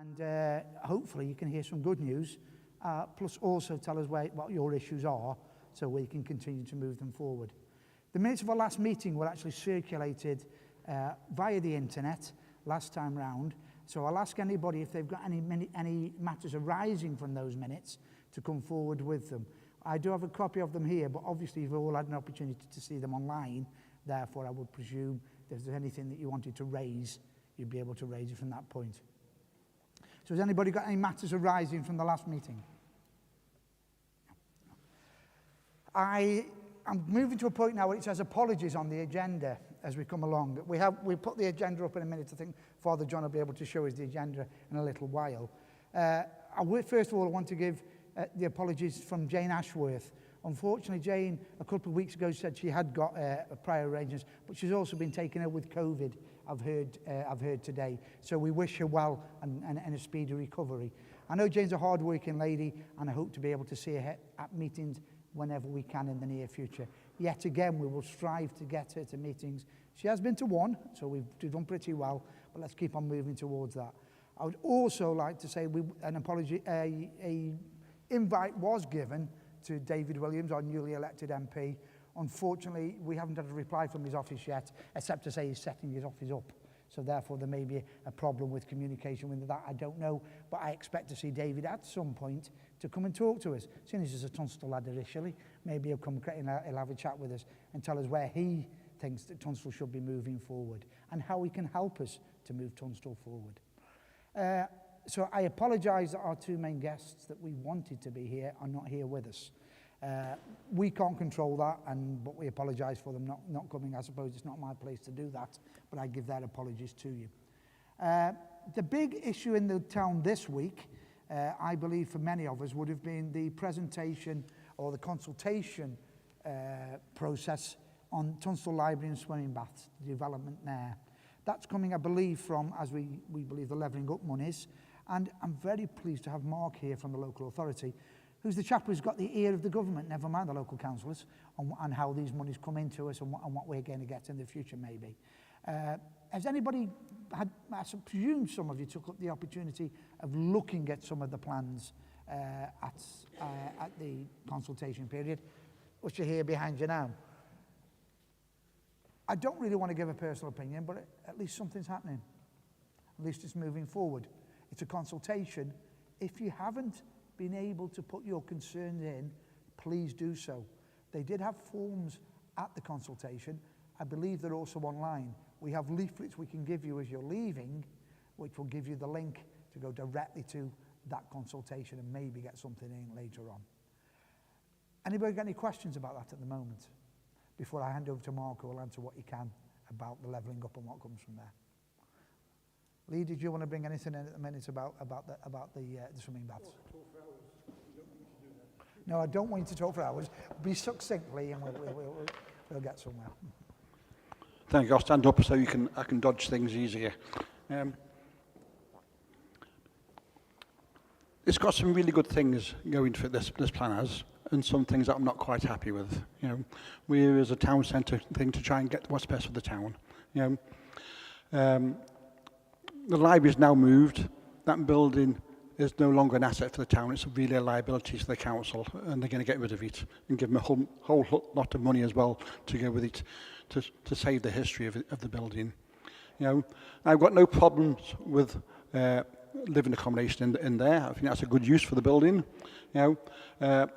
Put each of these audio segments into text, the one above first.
And hopefully you can hear some good news, plus also tell us what your issues are so we can continue to move them forward. The minutes of our last meeting were actually circulated via the internet last time round, so I'll ask anybody if they've got any matters arising from those minutes to come forward with them. I do have a copy of them here, but obviously you've all had an opportunity to see them online, therefore I would presume that if there's anything that you wanted to raise, you'd be able to raise it from that point. So has anybody got any matters arising from the last meeting? I'm moving to a point now where it says apologies on the agenda as we come along. We put the agenda up in a minute. I think Father John will be able to show us the agenda in a little while. First of all, I want to give the apologies from Jane Ashworth. Unfortunately, Jane, a couple of weeks ago, said she had got prior arrangements, but she's also been taken ill with COVID, I've heard today. So we wish her well and a speedy recovery. I know Jane's a hard-working lady, and I hope to be able to see her at meetings whenever we can in the near future. Yet again, we will strive to get her to meetings. She has been to one, so we've done pretty well, but let's keep on moving towards that. I would also like to say an apology, a invite was given to David Williams, our newly elected MP. Unfortunately, we haven't had a reply from his office yet, except to say he's setting his office up. So therefore, there may be a problem with communication with that. I don't know, but I expect to see David at some point to come and talk to us. Seeing as he's a Tunstall lad initially, maybe he'll come and he'll have a chat with us and tell us where he thinks that Tunstall should be moving forward and how he can help us to move Tunstall forward. So I apologise that our two main guests that we wanted to be here are not here with us. We can't control that, but we apologise for them not coming. I suppose it's not my place to do that, but I give their apologies to you. The big issue in the town this week, I believe for many of us, would have been the presentation or the consultation process on Tunstall Library and Swimming Baths, the development there. That's coming, I believe, from, as we believe, the Levelling Up monies. And I'm very pleased to have Mark here from the local authority, who's the chap who's got the ear of the government, never mind the local councillors, on how these monies come into us and what we're going to get in the future, maybe. Has anybody had, I presume some of you took up the opportunity of looking at some of the plans at the consultation period, which are here behind you now? I don't really want to give a personal opinion, but at least something's happening. At least it's moving forward. It's a consultation. If you haven't been able to put your concerns in, please do so. They did have forms at the consultation. I believe they're also online. We have leaflets we can give you as you're leaving, which will give you the link to go directly to that consultation and maybe get something in later on. Anybody got any questions about that at the moment? Before I hand over to Mark, who will answer what he can about the levelling up and what comes from there. Lee, did you want to bring anything in at the minute about the swimming baths? No, I don't want you to talk for hours. Be succinctly, and we'll get somewhere. Thank you. I'll stand up so I can dodge things easier. It's got some really good things going for this plan has, and some things that I'm not quite happy with. You know, we're as a town centre thing to try and get what's best for the town. You know, the library's now moved. That building is no longer an asset for the town. It's really a liability to the council, and they're going to get rid of it and give them a whole lot of money as well to go with it to save the history of the building. You know, I've got no problems with living accommodation in there. I think that's a good use for the building. You know,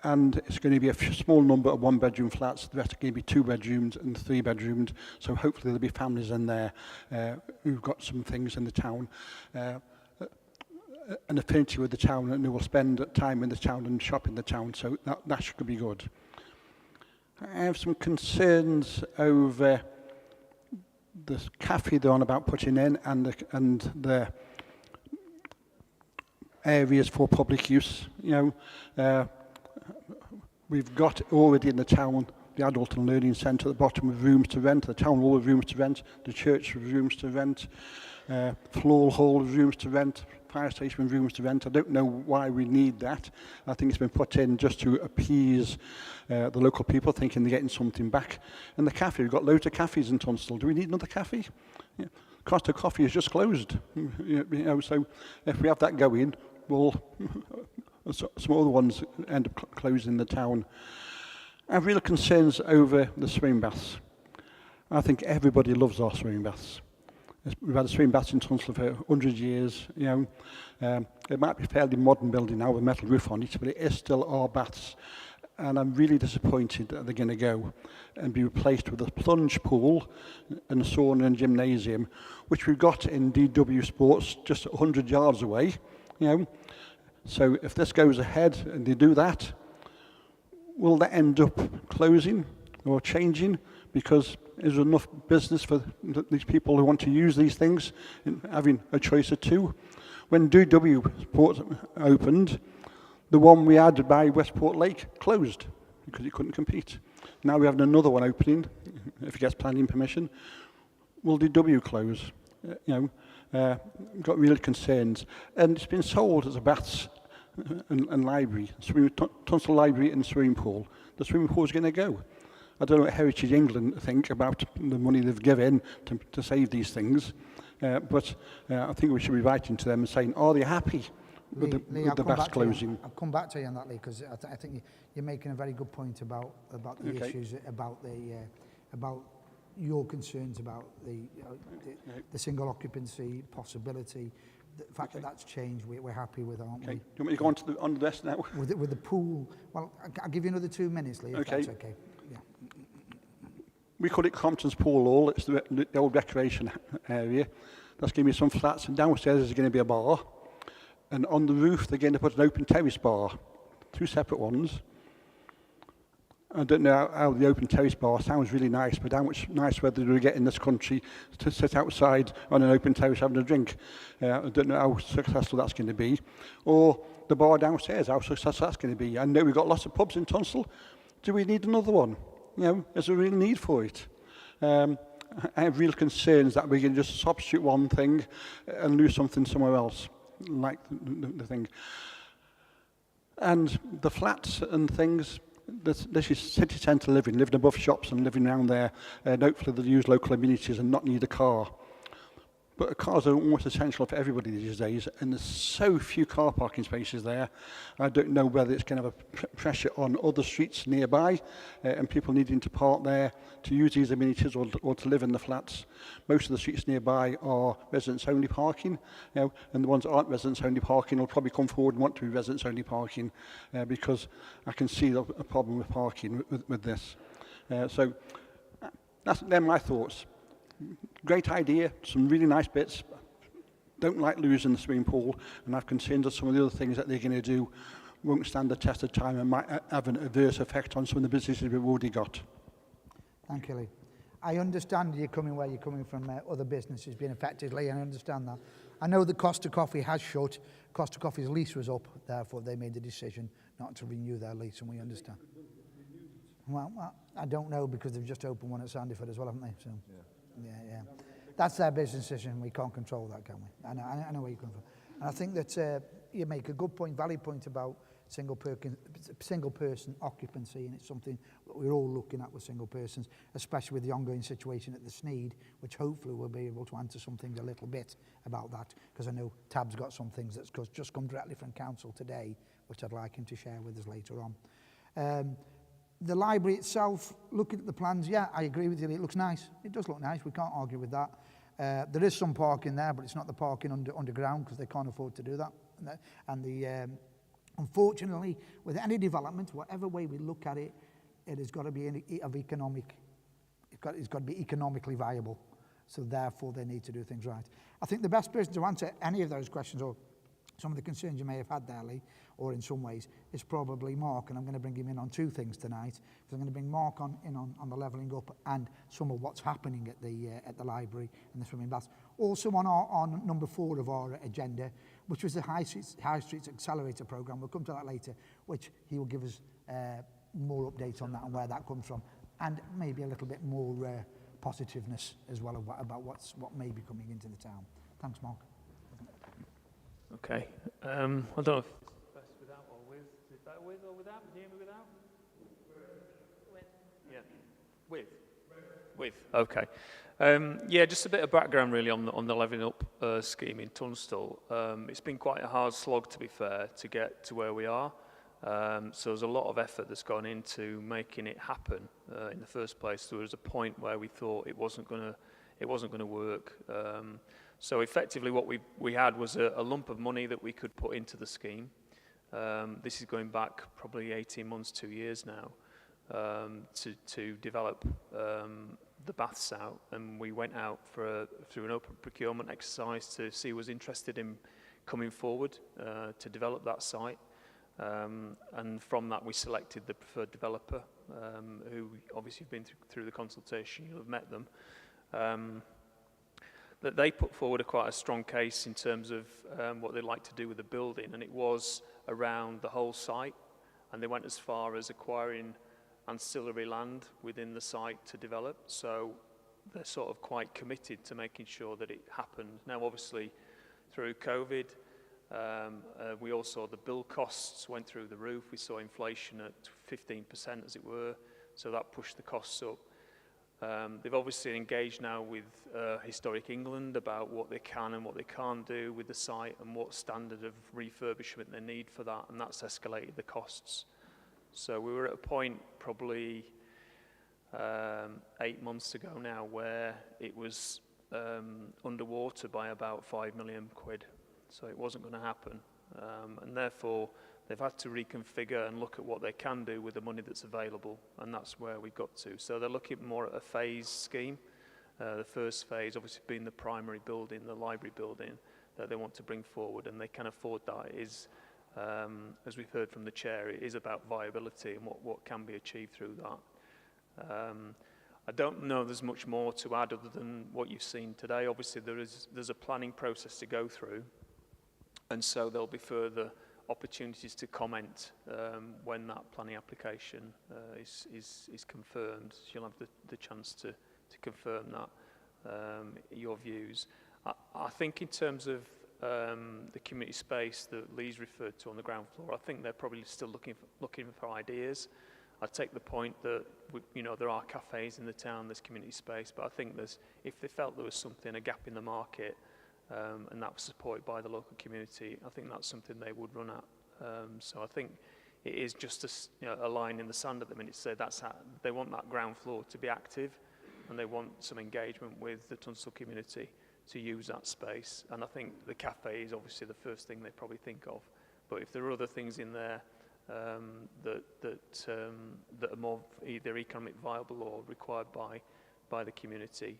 and it's going to be a small number of one-bedroom flats. The rest are going to be 2 bedrooms and 3 bedrooms. So hopefully there'll be families in there who've got some things in the town, an affinity with the town, and who will spend time in the town and shop in the town. So that should be good. I have some concerns over the cafe they're on about putting in and the areas for public use. You know, we've got already in the town the Adult and Learning Centre at the bottom with rooms to rent, the town hall with rooms to rent, the church with rooms to rent, floor hall with rooms to rent, fire station with rooms to rent. I don't know why we need that. I think it's been put in just to appease the local people, thinking they're getting something back. And the cafe, we've got loads of cafes in Tunstall. Do we need another cafe? Yeah. Costa Coffee is just closed. So if we have that going, well, some other ones end up closing the town. I have real concerns over the swimming baths. I think everybody loves our swimming baths. We've had a swimming baths in Tunstall for 100 years. It might be a fairly modern building now with a metal roof on it, but it is still our baths. And I'm really disappointed that they're going to go and be replaced with a plunge pool and a sauna and gymnasium, which we've got in DW Sports just 100 yards away. So if this goes ahead and they do that, will that end up closing or changing? Because is there enough business for these people who want to use these things, having a choice of two? When DW Sports opened, the one we had by Westport Lake closed because it couldn't compete. Now we have another one opening, if it gets planning permission. Will DW close? Got real concerns. And it's been sold as a baths and library, Tunstall Library and swimming pool. The swimming pool is going to go. I don't know what Heritage England think about the money they've given to save these things, but I think we should be writing to them and saying, are they happy with the baths closing? I'll come back to you on that, Lee, because I think you're making a very good point about the issues, about your concerns about the single occupancy possibility. The fact that that's changed, we're happy with, aren't we? Do you want me to go on to this now? With the pool, well, I'll give you another 2 minutes, Lee, if that's okay. Yeah. We call it Compton's Pool Hall. It's the old recreation area. That's going to be some flats, and downstairs is going to be a bar. And on the roof, they're going to put an open terrace bar, 2 separate ones. I don't know how the open terrace bar sounds really nice, but how much nice weather do we get in this country to sit outside on an open terrace having a drink? I don't know how successful that's going to be. Or the bar downstairs, how successful that's going to be. I know we've got lots of pubs in Tunstall. Do we need another one? Is there a real need for it? I have real concerns that we can just substitute one thing and lose something somewhere else, like the thing. And the flats and things, this is city centre living above shops and living around there, and hopefully they'll use local amenities and not need a car. But cars are almost essential for everybody these days, and there's so few car parking spaces there. I don't know whether it's going to have a pressure on other streets nearby, and people needing to park there to use these amenities or to live in the flats. Most of the streets nearby are residents-only parking, and the ones that aren't residents-only parking will probably come forward and want to be residents-only parking, because I can see a problem with parking with this. So they're my thoughts. Great idea, some really nice bits. Don't like losing the swimming pool, and I've concerns that some of the other things that they're going to do won't stand the test of time and might have an adverse effect on some of the businesses we've already got. Thank you, Lee. I understand you're coming where you're coming from, other businesses being affected, Lee, I understand that. I know that Costa Coffee has shut. Costa Coffee's lease was up, therefore they made the decision not to renew their lease, and we understand. Well, I don't know, because they've just opened one at Sandyford as well, haven't they? So. Yeah. That's their business decision. We can't control that, can we? I know where you come from. And I think that you make a good point, valid point about single person occupancy, and it's something that we're all looking at with single persons, especially with the ongoing situation at the Sneed, which hopefully we'll be able to answer some things a little bit about that, because I know Tab's got some things that's just come directly from council today, which I'd like him to share with us later on. The library itself, looking at the plans, yeah, I agree with you. It looks nice. It does look nice. We can't argue with that. There is some parking there, but it's not the parking underground, because they can't afford to do that. And unfortunately, with any development, whatever way we look at it, it has got to be it's got to be economically viable. So therefore, they need to do things right. I think the best person to answer any of those questions, or some of the concerns you may have had there, Lee, or in some ways, is probably Mark, and I'm going to bring him in on 2 things tonight. So I'm going to bring Mark on the levelling up and some of what's happening at the library and the swimming baths. Also on number 4 of our agenda, which was the High Streets Accelerator Programme. We'll come to that later, which he will give us more updates on that and where that comes from, and maybe a little bit more positiveness as well about what may be coming into the town. Thanks, Mark. Okay. I don't know if it's best without or with. Is that with or without? Can you hear me without? With. Yeah. With. Okay. Yeah, just a bit of background really on the Levelling Up scheme in Tunstall. It's been quite a hard slog, to be fair, to get to where we are. So there's a lot of effort that's gone into making it happen. In the first place, there was a point where we thought it wasn't going to work. So effectively, what we had was a lump of money that we could put into the scheme. This is going back probably 18 months, 2 years now, to develop the baths out, and we went out through an open procurement exercise to see who was interested in coming forward to develop that site. And from that, we selected the preferred developer, who obviously have been through the consultation. You'll have met them. That they put forward quite a strong case in terms of what they'd like to do with the building, and it was around the whole site. And they went as far as acquiring ancillary land within the site to develop. So they're sort of quite committed to making sure that it happened. Now, obviously, through COVID, we all saw the build costs went through the roof. We saw inflation at 15%, as it were, so that pushed the costs up. They've obviously engaged now with Historic England about what they can and what they can't do with the site and what standard of refurbishment they need for that, and that's escalated the costs. So we were at a point probably 8 months ago now where it was underwater by about 5 million quid. So it wasn't going to happen. And therefore, they've had to reconfigure and look at what they can do with the money that's available, and that's where we got to. So they're looking more at a phase scheme. The first phase, obviously, being the primary building, the library building, that they want to bring forward, and they can afford that. It is, as we've heard from the chair, it is about viability and what can be achieved through that. I don't know there's much more to add other than what you've seen today. Obviously, there's a planning process to go through, and so there'll be further opportunities to comment when that planning application is confirmed. So you'll have the chance to confirm that, your views. I think in terms of the community space that Lee's referred to on the ground floor, I think they're probably still looking for ideas. I take the point that there are cafes in the town, there's community space, but I think if they felt there was a gap in the market, and that was supported by the local community, I think that's something they would run at. So I think it is just a line in the sand at the minute to say that's how they want that ground floor to be active, and they want some engagement with the Tunstall community to use that space. And I think the cafe is obviously the first thing they probably think of. But if there are other things in there that are more either economic viable or required by the community,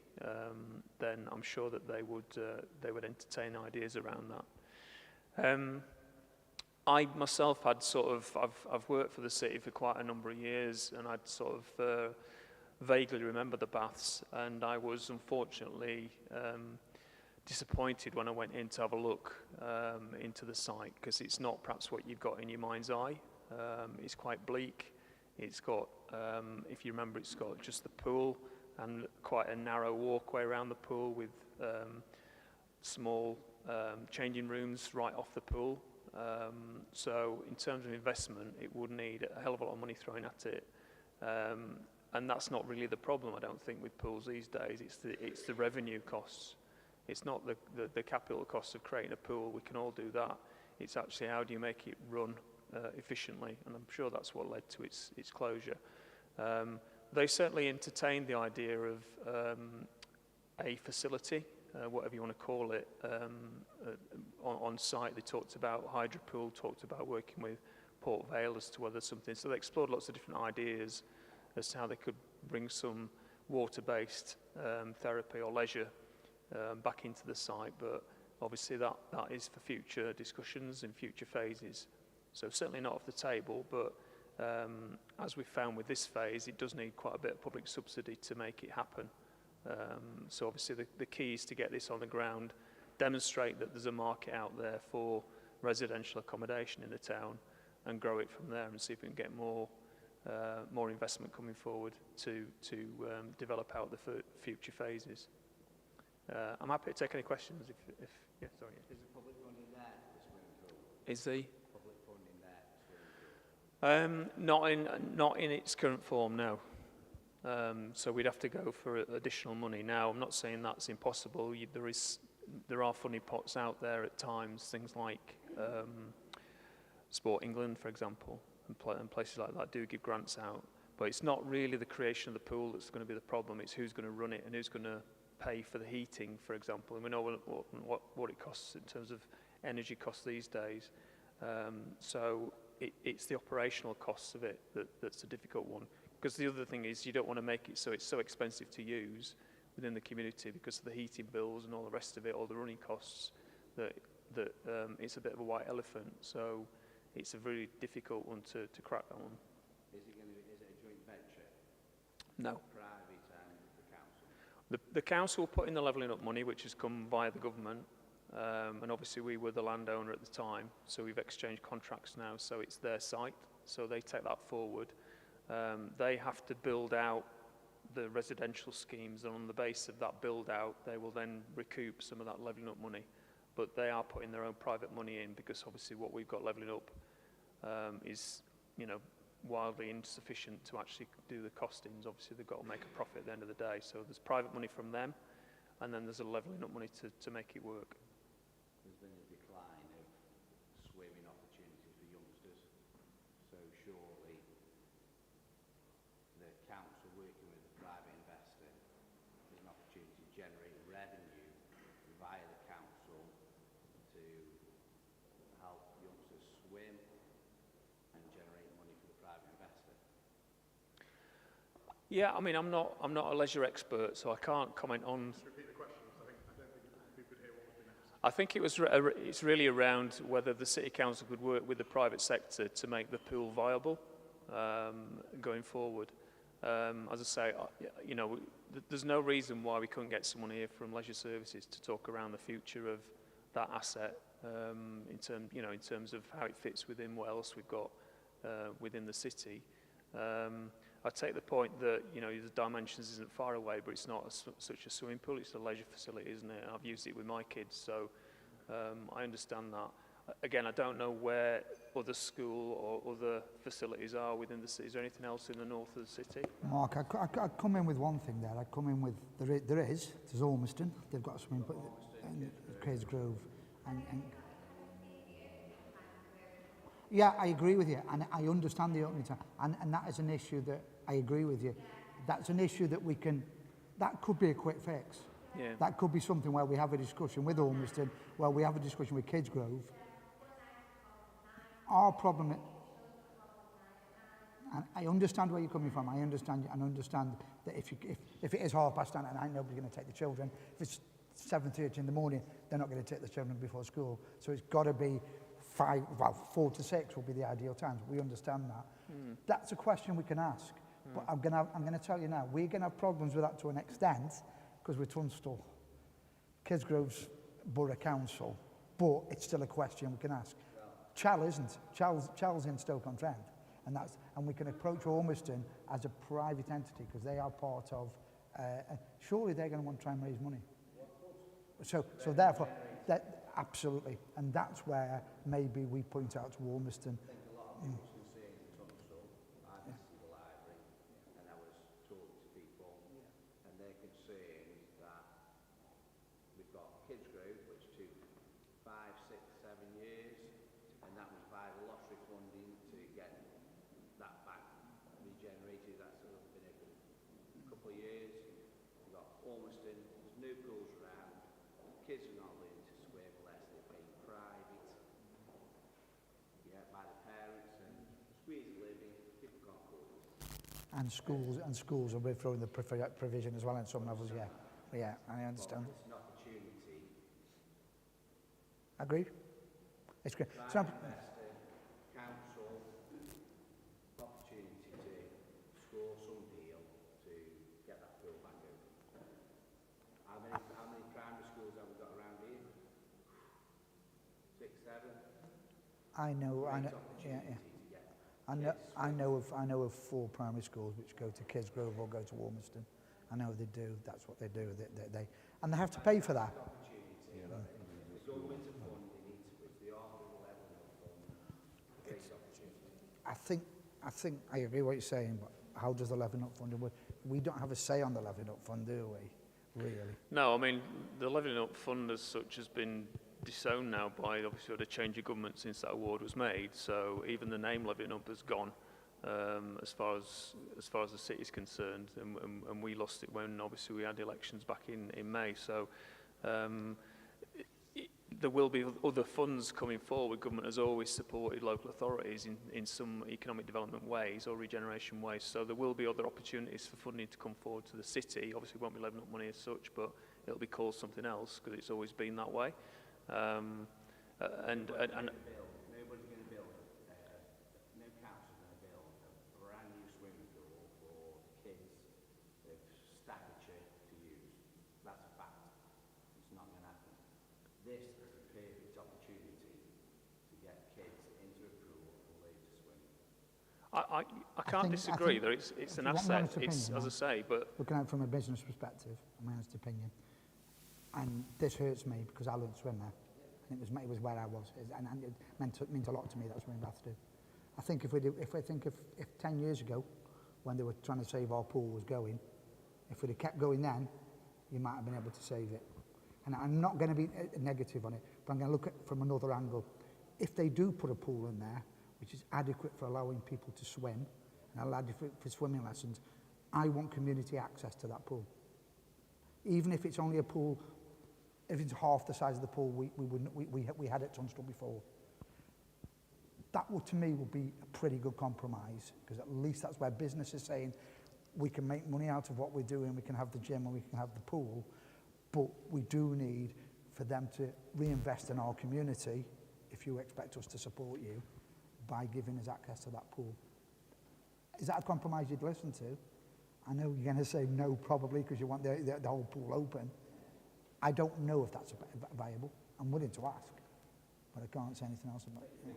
then I'm sure that they would entertain ideas around that. I myself had I've worked for the city for quite a number of years, and I'd vaguely remember the baths, and I was unfortunately disappointed when I went in to have a look into the site, because it's not perhaps what you've got in your mind's eye. It's quite bleak. It's got, if you remember, it's got just the pool and quite a narrow walkway around the pool with small changing rooms right off the pool. So in terms of investment, it would need a hell of a lot of money thrown at it. And that's not really the problem, I don't think, with pools these days. It's the revenue costs. It's not the capital costs of creating a pool. We can all do that. It's actually how do you make it run efficiently, and I'm sure that's what led to its closure. They certainly entertained the idea of a facility, whatever you want to call it, on site. They talked about hydropool, talked about working with Port Vale as to whether something. So they explored lots of different ideas as to how they could bring some water-based therapy or leisure back into the site. But obviously that is for future discussions and future phases. So certainly not off the table, but as we found with this phase, it does need quite a bit of public subsidy to make it happen. So obviously the key is to get this on the ground, demonstrate that there's a market out there for residential accommodation in the town, and grow it from there and see if we can get more investment coming forward to develop out the future phases. I'm happy to take any questions if yeah, sorry. Is the public funding there for the swimming pool? Is the Public funding there for the swimming pool? not in its current form, no. So we'd have to go for additional money. Now, I'm not saying that's impossible. There are funding pots out there at times, things like Sport England, for example, and places like that do give grants out. But it's not really the creation of the pool that's going to be the problem. It's who's going to run it and who's going to pay for the heating, for example. And we know what it costs in terms of energy costs these days. So it's the operational costs of it that's a difficult one. Because the other thing is you don't want to make it so it's so expensive to use within the community because of the heating bills and all the rest of it, all the running costs, that it's a bit of a white elephant. So it's a really difficult one to crack, that one. Is it a joint venture? No. Private and the council? The council put in the levelling up money, which has come via the government, and obviously we were the landowner at the time, so we've exchanged contracts now, so it's their site, so they take that forward. They have to build out the residential schemes, and on the base of that build out, they will then recoup some of that levelling up money. But they are putting their own private money in because obviously what we've got levelling up is, wildly insufficient to actually do the costings. Obviously they've got to make a profit at the end of the day. So there's private money from them, and then there's a levelling up money to make it work. There's been a decline of swimming opportunities for youngsters. So surely the council working with the private investor is an opportunity to generate revenue via the council to help youngsters swim and generate money for the private investor. Yeah, I mean, I'm not a leisure expert, so I can't comment on. Just repeat the question, I don't think we could hear what was being asked. I think it's really around whether the city council could work with the private sector to make the pool viable going forward. As I say, there's no reason why we couldn't get someone here from Leisure Services to talk around the future of that asset in terms of how it fits within what else we've got within the city. I take the point that the dimensions isn't far away, but it's not such a swimming pool. It's a leisure facility, isn't it? I've used it with my kids, so I understand that. Again, I don't know where other school or other facilities are within the city. Is there anything else in the north of the city? Mark, I'd come in with one thing there. I'd come in with, there's Ormiston. They've got a swimming pool, and Craze Grove. And yeah, I agree with you, and I understand the opening time, and that is an issue that I agree with you. That's an issue that that could be a quick fix. Yeah. That could be something where we have a discussion with Ormiston, where we have a discussion with Kids Grove. Our problem, and I understand where you're coming from. I understand that if it is 9:30 at night, nobody's going to take the children. If it's 7:30 in the morning, they're not going to take the children before school. So it's got to be 4 to 6 will be the ideal times. We understand that. That's a question we can ask. But I'm going to tell you now, we're going to have problems with that to an extent because we're Tunstall. Kids Grove's Borough Council, but it's still a question we can ask. Chal isn't. Chal's in Stoke-on-Trent, and we can approach Ormiston as a private entity because they are part of. Surely they're going to want to try and raise money. So therefore, absolutely, and that's where maybe we point out to Ormiston. I think a lot of people's concerns in Tunstall. I visited the library and I was talking to people, and they're concerned that we've got Kids Grove, which took 5, 6, 7 years, and that was via the lottery funding to get that back regenerated. That's been a couple of years. We've got Ormiston, there's new pools around, kids are not learning to swim unless they're paying private, by the parents, and squeeze a living, people can't afford it. And schools are withdrawing the provision as well in some levels, yeah. Yeah, I understand. It's an opportunity. Agree? It's great. Private investor, council, opportunity to score some deal to get that pool back open. How many primary schools have we got around here? 6, 7? I know, Great yeah. opportunity to get I know of 4 primary schools which go to Kids Grove or go to Ormiston. I know they do. That's what they do. And they have to pay for that. opportunity. The government of funding needs to put the offer level of funding. Great opportunity. I think I agree what you're saying, but how does the Levelling Up Fund work? We don't have a say on the Levelling Up Fund, do we? Really? No, I mean, the Levelling Up Fund as such has been disowned now by, obviously, the change of government since that award was made. So even the name Levelling Up has gone, as far as the city is concerned, and we lost it when, obviously, we had elections back in May. So there will be other funds coming forward. Government has always supported local authorities in some economic development ways or regeneration ways. So there will be other opportunities for funding to come forward to the city. Obviously, it won't be Levelling Up money as such, but it'll be called something else because it's always been that way. Nobody's going to build, no council's going to build a brand new swimming pool for kids of Staffordshire to use. That's a fact. It's not going to happen. This is a perfect opportunity to get kids into a pool and learn to swim. I can't disagree. It's an asset. It's, as I say, but looking at it from a business perspective, my honest opinion, and this hurts me because I learned to swim there, and it was where I was, and it meant a lot to me. That's what we have to do. I think if 10 years ago, when they were trying to save our pool was going, if we'd have kept going then, you might have been able to save it. And I'm not going to be negative on it, but I'm going to look at it from another angle. If they do put a pool in there, which is adequate for allowing people to swim, and allowed for swimming lessons, I want community access to that pool. Even if it's only a pool, if it's half the size of the pool we had at Tunstall before. That would, to me, would be a pretty good compromise, because at least that's where business is saying we can make money out of what we're doing, we can have the gym and we can have the pool, but we do need for them to reinvest in our community if you expect us to support you by giving us access to that pool. Is that a compromise you'd listen to? I know you're going to say no, probably, because you want the whole pool open. I don't know if that's viable. I'm willing to ask, but I can't say anything else about it. Yeah.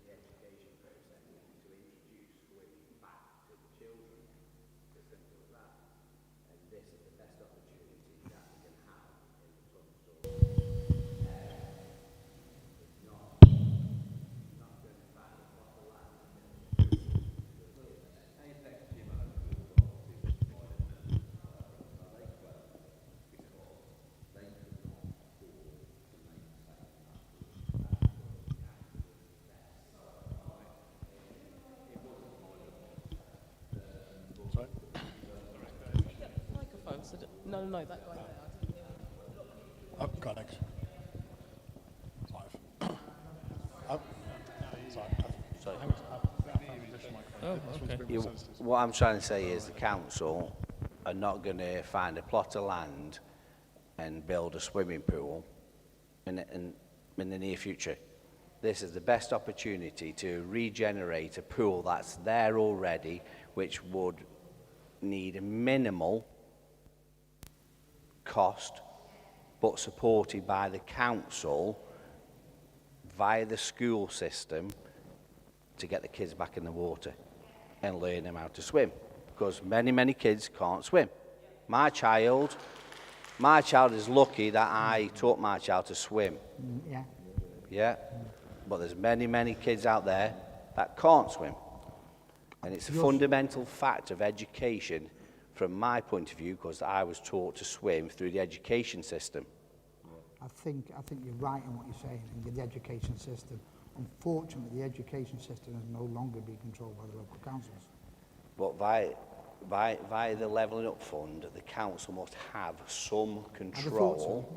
The education process to introduce swimming back to the children. It's as simple as that. And this is the best opportunity that we can have in the Tunstall. It's not going to find a plot of land. Apex Gym and a pool got too much more in the lake well because they could not afford to maintain that pool. Microphone. So no, that guy there. I didn't hear that. Oh, got it. Live. Sorry. Oh, okay. What I'm trying to say is the council are not going to find a plot of land and build a swimming pool in the near future. This is the best opportunity to regenerate a pool that's there already, which would need minimal cost, but supported by the council via the school system to get the kids back in the water and learn them how to swim, because many kids can't swim. My child is lucky that I taught my child to swim. Yeah, but there's many kids out there that can't swim, and it's a fundamental fact of education from my point of view, because I was taught to swim through the education system. I think you're right in what you're saying, in the education system. Unfortunately, the education system is no longer being controlled by the local councils. But via the Levelling Up Fund, the council must have some control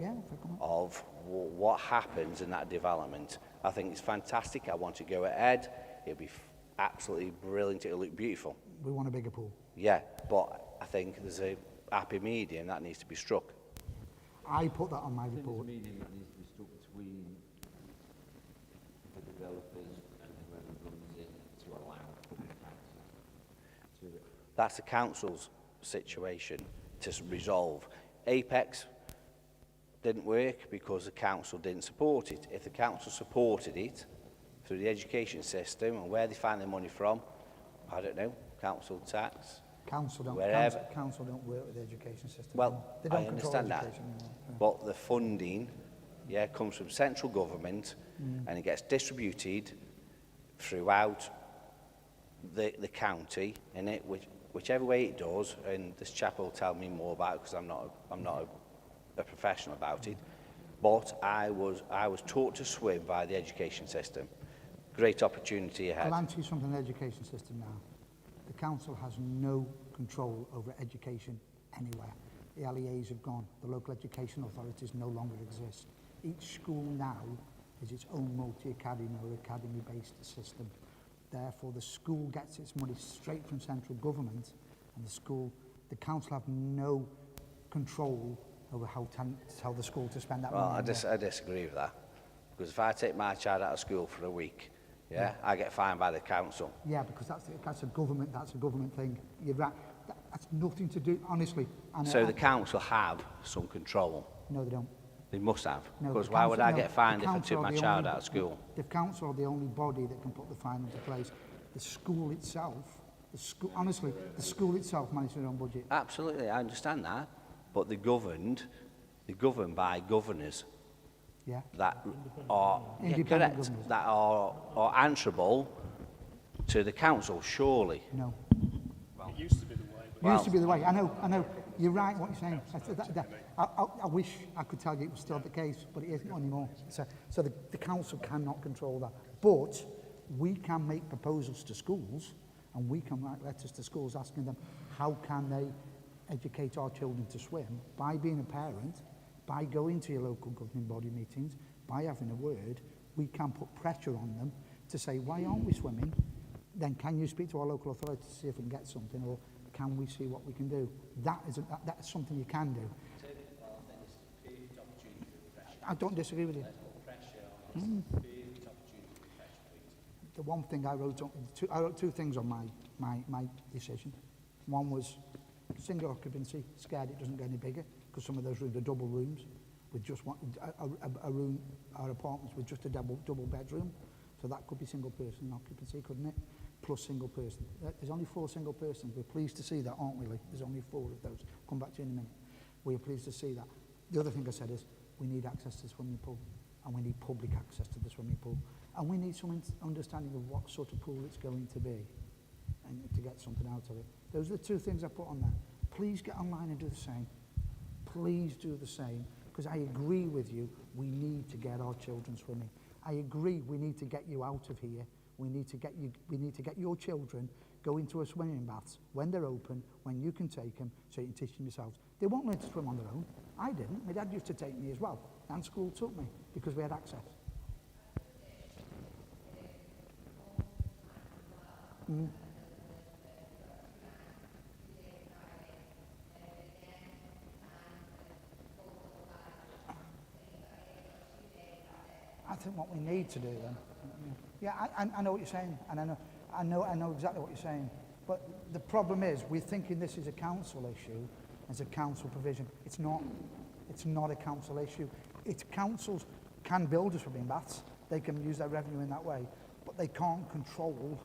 of what happens in that development. I think it's fantastic. I want to go ahead. It'll be absolutely brilliant. It'll look beautiful. We want a bigger pool. Yeah, but I think there's a happy medium that needs to be struck. I put that on my report. There's a medium that needs to be struck between the developers and whoever runs it to allow public access to it. That's the council's situation to resolve. Apex didn't work because the council didn't support it. If the council supported it through the education system, and where they find their money from, I don't know, council tax, Council don't work with the education system. Well, they don't I understand that, but the funding, comes from central government, and it gets distributed throughout the county, which whichever way it does, and this chap will tell me more about it because I'm not a professional about it, but I was taught to swim by the education system. Great opportunity ahead. I'll answer you something in the education system now. The council has no control over education anywhere. The LEAs have gone. The local education authorities no longer exist. Each school now is its own multi-academy or academy-based system. Therefore, the school gets its money straight from central government, and the council have no control over how tell the school to spend that money. Well, I disagree with that. Because if I take my child out of school for a week, I get fined by the council. Yeah, because that's a government thing. You're right. That's nothing to do, honestly. So the council have some control. No, they don't. They must have. No, Because the why would council- I no, get fined the if I council took are my the child only- out of school? The council are the only body that can put the fine into place. The school itself, honestly, the school itself manages their own budget. Absolutely, I understand that. But they're governed by governors Yeah. that are Independent correct, governors. that are answerable to the council, surely. No. It used to be the way, but Used to be the way. I know. You're right what you're saying. I wish I could tell you it was still the case, but it isn't anymore. So the council cannot control that. But we can make proposals to schools, and we can write letters to schools asking them how can they educate our children to swim by being a parent, by going to your local governing body meetings, by having a word. We can put pressure on them to say, why aren't we swimming? Then can you speak to our local authorities to see if we can get something, or can we see what we can do? That's something you can do. I don't disagree with you. The one thing I wrote two things on my decision. One was single occupancy, scared it doesn't get any bigger, because some of those rooms are double rooms with just one, a room or apartments with just a double bedroom. So that could be single person occupancy, couldn't it? Plus single person. There's only 4 single persons. We're pleased to see that, aren't we, Lee? There's only 4 of those. Come back to you in a minute. We're pleased to see that. The other thing I said is we need access to the swimming pool, and we need public access to the swimming pool, and we need some understanding of what sort of pool it's going to be, and to get something out of it. Those are the 2 things I put on there. Please get online and do the same. Please do the same, because I agree with you. We need to get our children swimming. I agree. We need to get you out of here. We need to get your children go into a swimming baths when they're open, when you can take them, so you can teach them yourselves. They won't learn to swim on their own. I didn't. My dad used to take me as well, and school took me because we had access. I think what we need to do then, yeah, I know what you're saying, and I know exactly what you're saying. But the problem is, we're thinking this is a council issue, as a council provision. It's not. It's not a council issue. It's councils can build a swimming baths. They can use their revenue in that way, but they can't control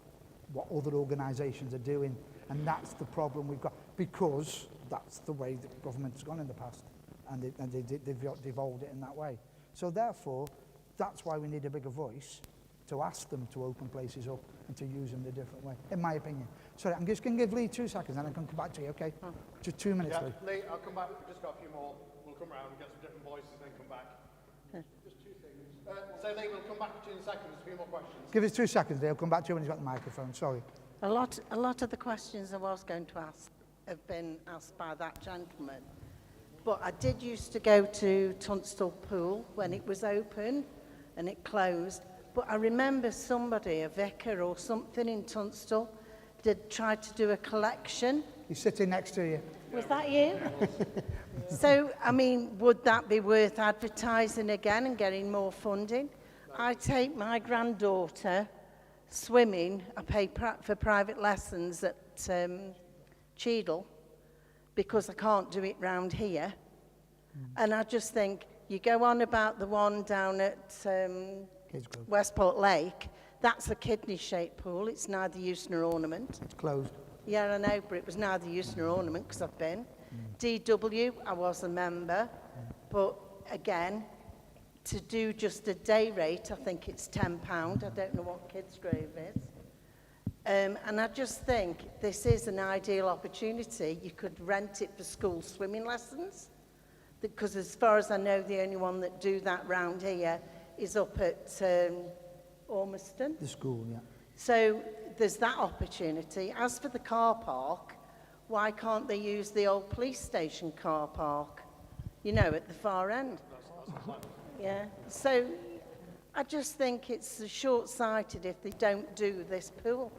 what other organisations are doing, and that's the problem we've got, because that's the way the government's gone in the past, and they've devolved it in that way. So therefore, that's why we need a bigger voice to ask them to open places up and to use them in a different way, in my opinion. Sorry, I'm just going to give Lee 2 seconds and I can come back to you, okay? Just 2 minutes, Yeah, Lee. Lee, I'll come back. We've just got a few more. We'll come round, get some different voices, then come back. Just 2 things. So Lee, we'll come back to you in a second. There's a few more questions. Give us 2 seconds, Lee. I'll come back to you when he's got the microphone. Sorry. A lot of the questions I was going to ask have been asked by that gentleman. But I did used to go to Tunstall Pool when it was open and it closed. But I remember somebody, a vicar or something in Tunstall, did try to do a collection. He's sitting next to you. Was that you? So, I mean, would that be worth advertising again and getting more funding? I take my granddaughter swimming. I pay for private lessons at Cheadle because I can't do it round here. And I just think, you go on about the one down at Westport Lake, that's a kidney-shaped pool. It's neither use nor ornament. It's closed. Yeah, I know, but it was neither use nor ornament because I've been. DW, I was a member, but again, to do just a day rate, I think it's £10. I don't know what Kids Grove is. And I just think this is an ideal opportunity. You could rent it for school swimming lessons, because as far as I know, the only one that do that round here is up at Ormiston. The school, yeah. So there's that opportunity. As for the car park, why can't they use the old police station car park? You know, at the far end. Yeah. So I just think it's short-sighted if they don't do this pool.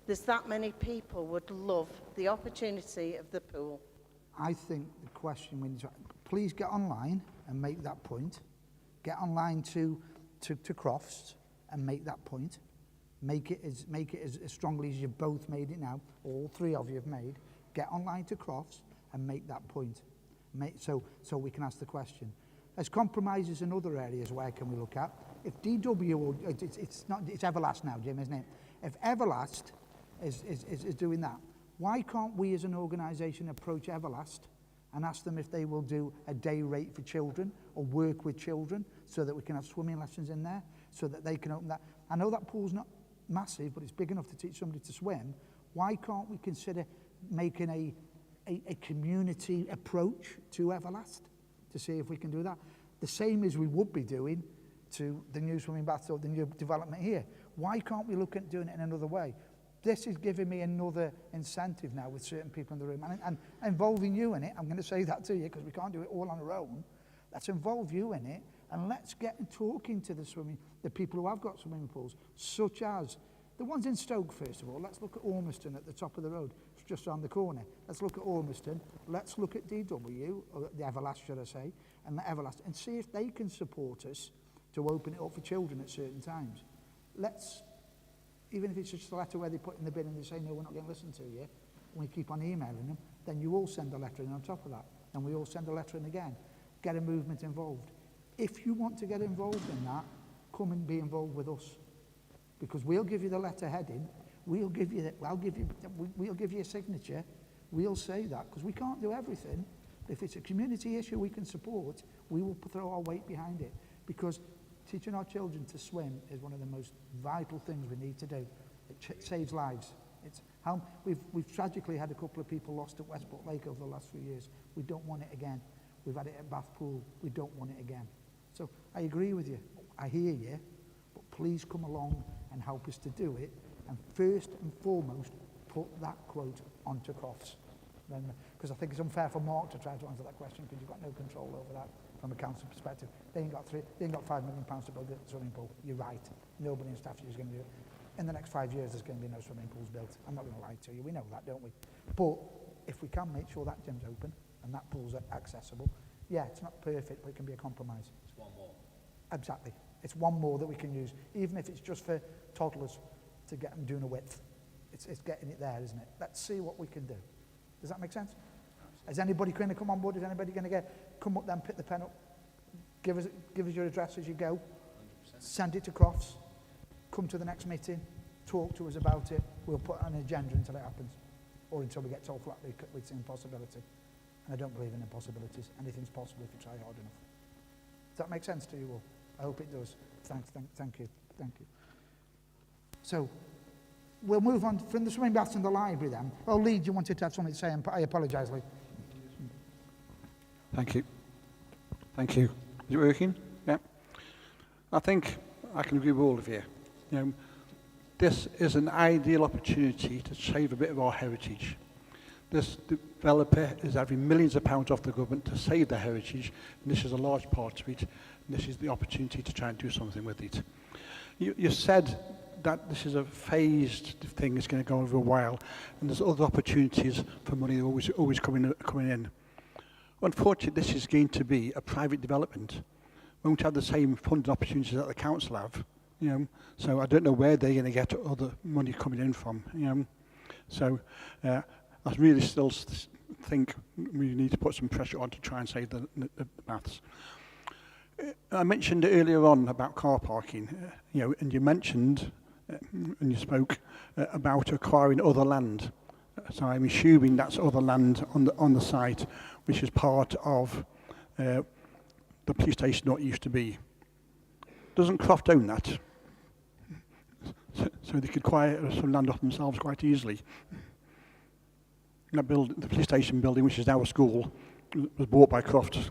There's that many people would love the opportunity of the pool. I think the question, we need to, please get online and make that point. Get online to Crofts and make that point. Make it as strongly as you've both made it now. All three of you have made. Get online to Crofts and make that point. So we can ask the question. There's compromises in other areas. Where can we look at? If DW, it's Everlast now, Jim, isn't it? If Everlast is doing that, why can't we as an organisation approach Everlast and ask them if they will do a day rate for children or work with children so that we can have swimming lessons in there, so that they can open that? I know that pool's not massive, but it's big enough to teach somebody to swim. Why can't we consider making a community approach to Everlast to see if we can do that? The same as we would be doing to the new swimming baths or the new development here. Why can't we look at doing it in another way? This is giving me another incentive now with certain people in the room, and involving you in it. I'm going to say that to you because we can't do it all on our own. Let's involve you in it, and let's get talking to the people who have got swimming pools, such as the ones in Stoke, first of all. Let's look at Ormiston at the top of the road. It's just around the corner. Let's look at Ormiston. Let's look at DW, or the Everlast, should I say, and the Everlast, and see if they can support us to open it up for children at certain times. Let's, even if it's just a letter where they put in the bin and they say, no, we're not going to listen to you, and we keep on emailing them, then you all send a letter in on top of that, and we all send a letter in again. Get a movement involved. If you want to get involved in that, come and be involved with us, because we'll give you the letter heading, we'll give you a signature, we'll say that, because we can't do everything. If it's a community issue we can support, we will throw our weight behind it, because teaching our children to swim is one of the most vital things we need to do. It saves lives. It's how we've tragically had a couple of people lost at Westport Lake over the last few years. We don't want it again. We've had it at Bath Pool. We don't want it again. So I agree with you. I hear you, but please come along and help us to do it. And first and foremost, put that quote onto Crofts. Because I think it's unfair for Mark to try to answer that question, because you've got no control over that from a council perspective. They ain't got £5 million to build a swimming pool. You're right. Nobody in Staffordshire is going to do it. In the next 5 years, there's going to be no swimming pools built. I'm not going to lie to you. We know that, don't we? But if we can make sure that gym's open and that pool's accessible, yeah, it's not perfect, but it can be a compromise. It's one more. Exactly. It's one more that we can use, even if it's just for toddlers to get them doing a width. It's getting it there, isn't it? Let's see what we can do. Does that make sense? Is anybody going to come on board? Is anybody going to come up then, pick the pen up, give us your address as you go, 100%. Send it to Crofts, come to the next meeting, talk to us about it. We'll put an agenda until it happens, or until we get told flatly it's an impossibility. And I don't believe in impossibilities. Anything's possible if you try hard enough. Does that make sense to you all? I hope it does. Thank you. So, we'll move on from the swimming baths in the library then. Well, Lee, you wanted to have something to say? I apologise, Lee. Thank you. Is it working? Yeah. I think I can agree with all of you. This is an ideal opportunity to save a bit of our heritage. This developer is having millions of pounds off the government to save their heritage, and this is a large part of it, and this is the opportunity to try and do something with it. You said that this is a phased thing, it's going to go over a while, and there's other opportunities for money always coming in. Unfortunately, this is going to be a private development. We won't have the same funding opportunities that the council have, So I don't know where they're going to get other money coming in from, So I really still think we need to put some pressure on to try and save the baths. I mentioned earlier on about car parking, and you mentioned and you spoke about acquiring other land. So I'm assuming that's other land on the site, which is part of the police station what it used to be. Doesn't Croft own that? so they could acquire some land off themselves quite easily. And the police station building, which is now a school, was bought by Croft.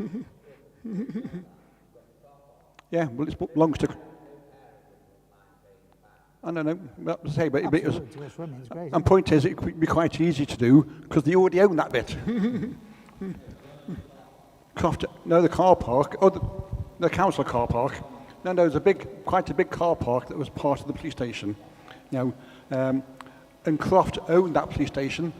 Yeah, well, it belongs to... I don't know, well, say, but it was... To go swimming, it's great. And point is, it could be quite easy to do because they already own that bit. Croft, no, the car park, the council car park. No, there's quite a big car park that was part of the police station. You know, and Croft owned that police station.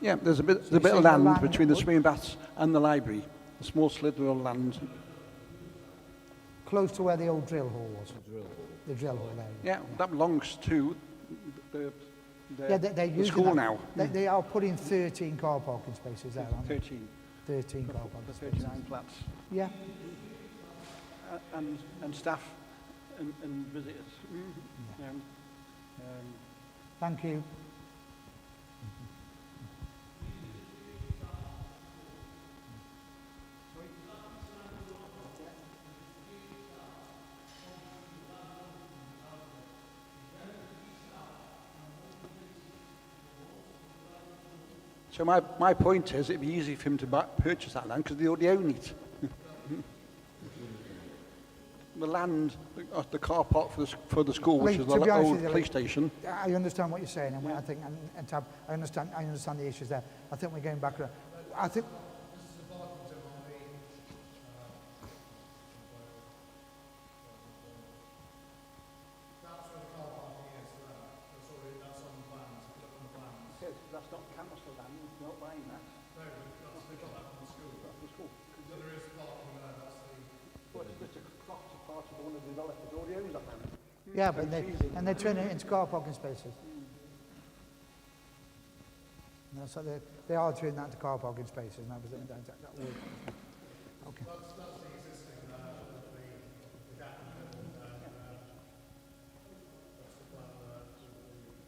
Yeah, there's a bit of land between the swimming baths and the library. A small slither of land. Close to where the old drill hall was. The drill hall there. Yeah, that belongs to the they're school that. now. They are putting 13 car parking spaces there, aren't they? 13. 13 car parking spaces. 39 flats. Yeah. And staff and visitors. Yeah. Thank you. So my point is, it'd be easy for him to purchase that land because they already own it. The land, the car park for the school, which is the old police station. I understand what you're saying, and I think, and Tab, I understand the issues there. I think we're going back. I think. That's not council land, we're not buying that. No, that's the school. That's the school. So there is parking there, that's the... Well, it's just a part of one of the developers already owns that land. Yeah, but they're turning it into car parking spaces. No, so they are turning that into car parking spaces now, but that will... Okay. That's the existing, the gap in the middle,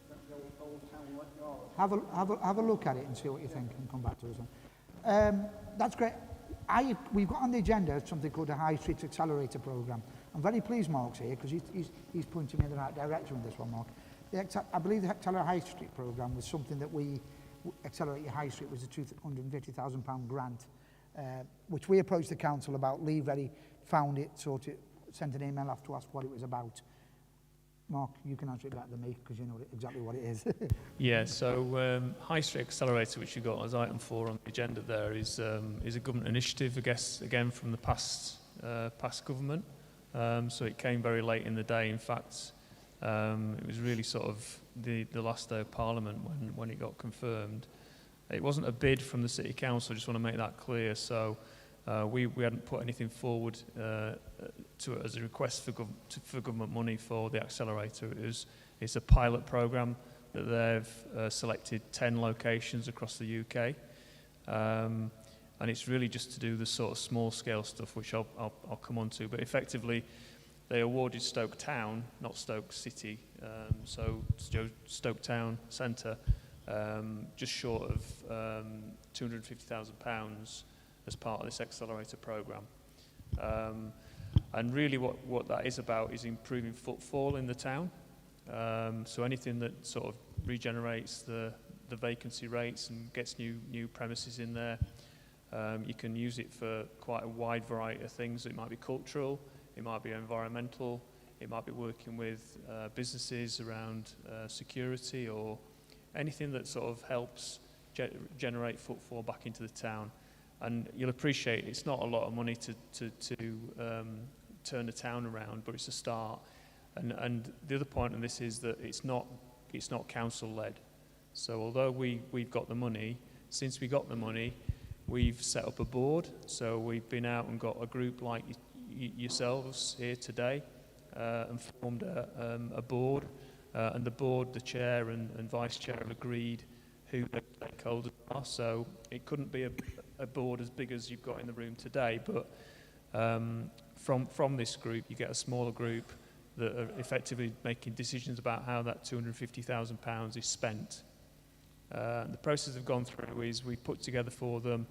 that's the plan Have a look at it and see what you think and come back to us. That's great. We've got on the agenda something called the High Street Accelerator Programme. I'm very pleased Mark's here because he's pointing me in the right direction with this one, Mark. I believe the Accelerate High Street Programme was something that Accelerate Your High Street was a £250,000 grant, which we approached the council about. Lee Reddy found it, sent an email off to ask what it was about. Mark, you can answer it better than me because you know exactly what it is. Yeah, so High Street Accelerator, which you got as item 4 on the agenda there, is a government initiative, I guess, again from the past government. So it came very late in the day. In fact, it was really sort of the last day of Parliament when it got confirmed. It wasn't a bid from the City Council, I just want to make that clear. So we hadn't put anything forward as a request for government money for the accelerator. It's a pilot programme that they've selected 10 locations across the UK. And it's really just to do the sort of small scale stuff, which I'll come on to. But effectively, they awarded Stoke Town, not Stoke City, so Stoke Town Centre, just short of £250,000 as part of this accelerator programme. And really what that is about is improving footfall in the town. So anything that sort of regenerates the vacancy rates and gets new premises in there. You can use it for quite a wide variety of things. It might be cultural, it might be environmental, it might be working with businesses around security or anything that sort of helps generate footfall back into the town. And you'll appreciate it's not a lot of money to turn the town around, but it's a start. And the other point on this is that it's not council-led. So although we've got the money, since we got the money, we've set up a board. So we've been out and got a group like yourselves here today and formed a board. And the board, the chair and vice chair have agreed who the stakeholders are. So it couldn't be a board as big as you've got in the room today, but from this group, you get a smaller group that are effectively making decisions about how that £250,000 is spent. The process they've gone through is we put together for them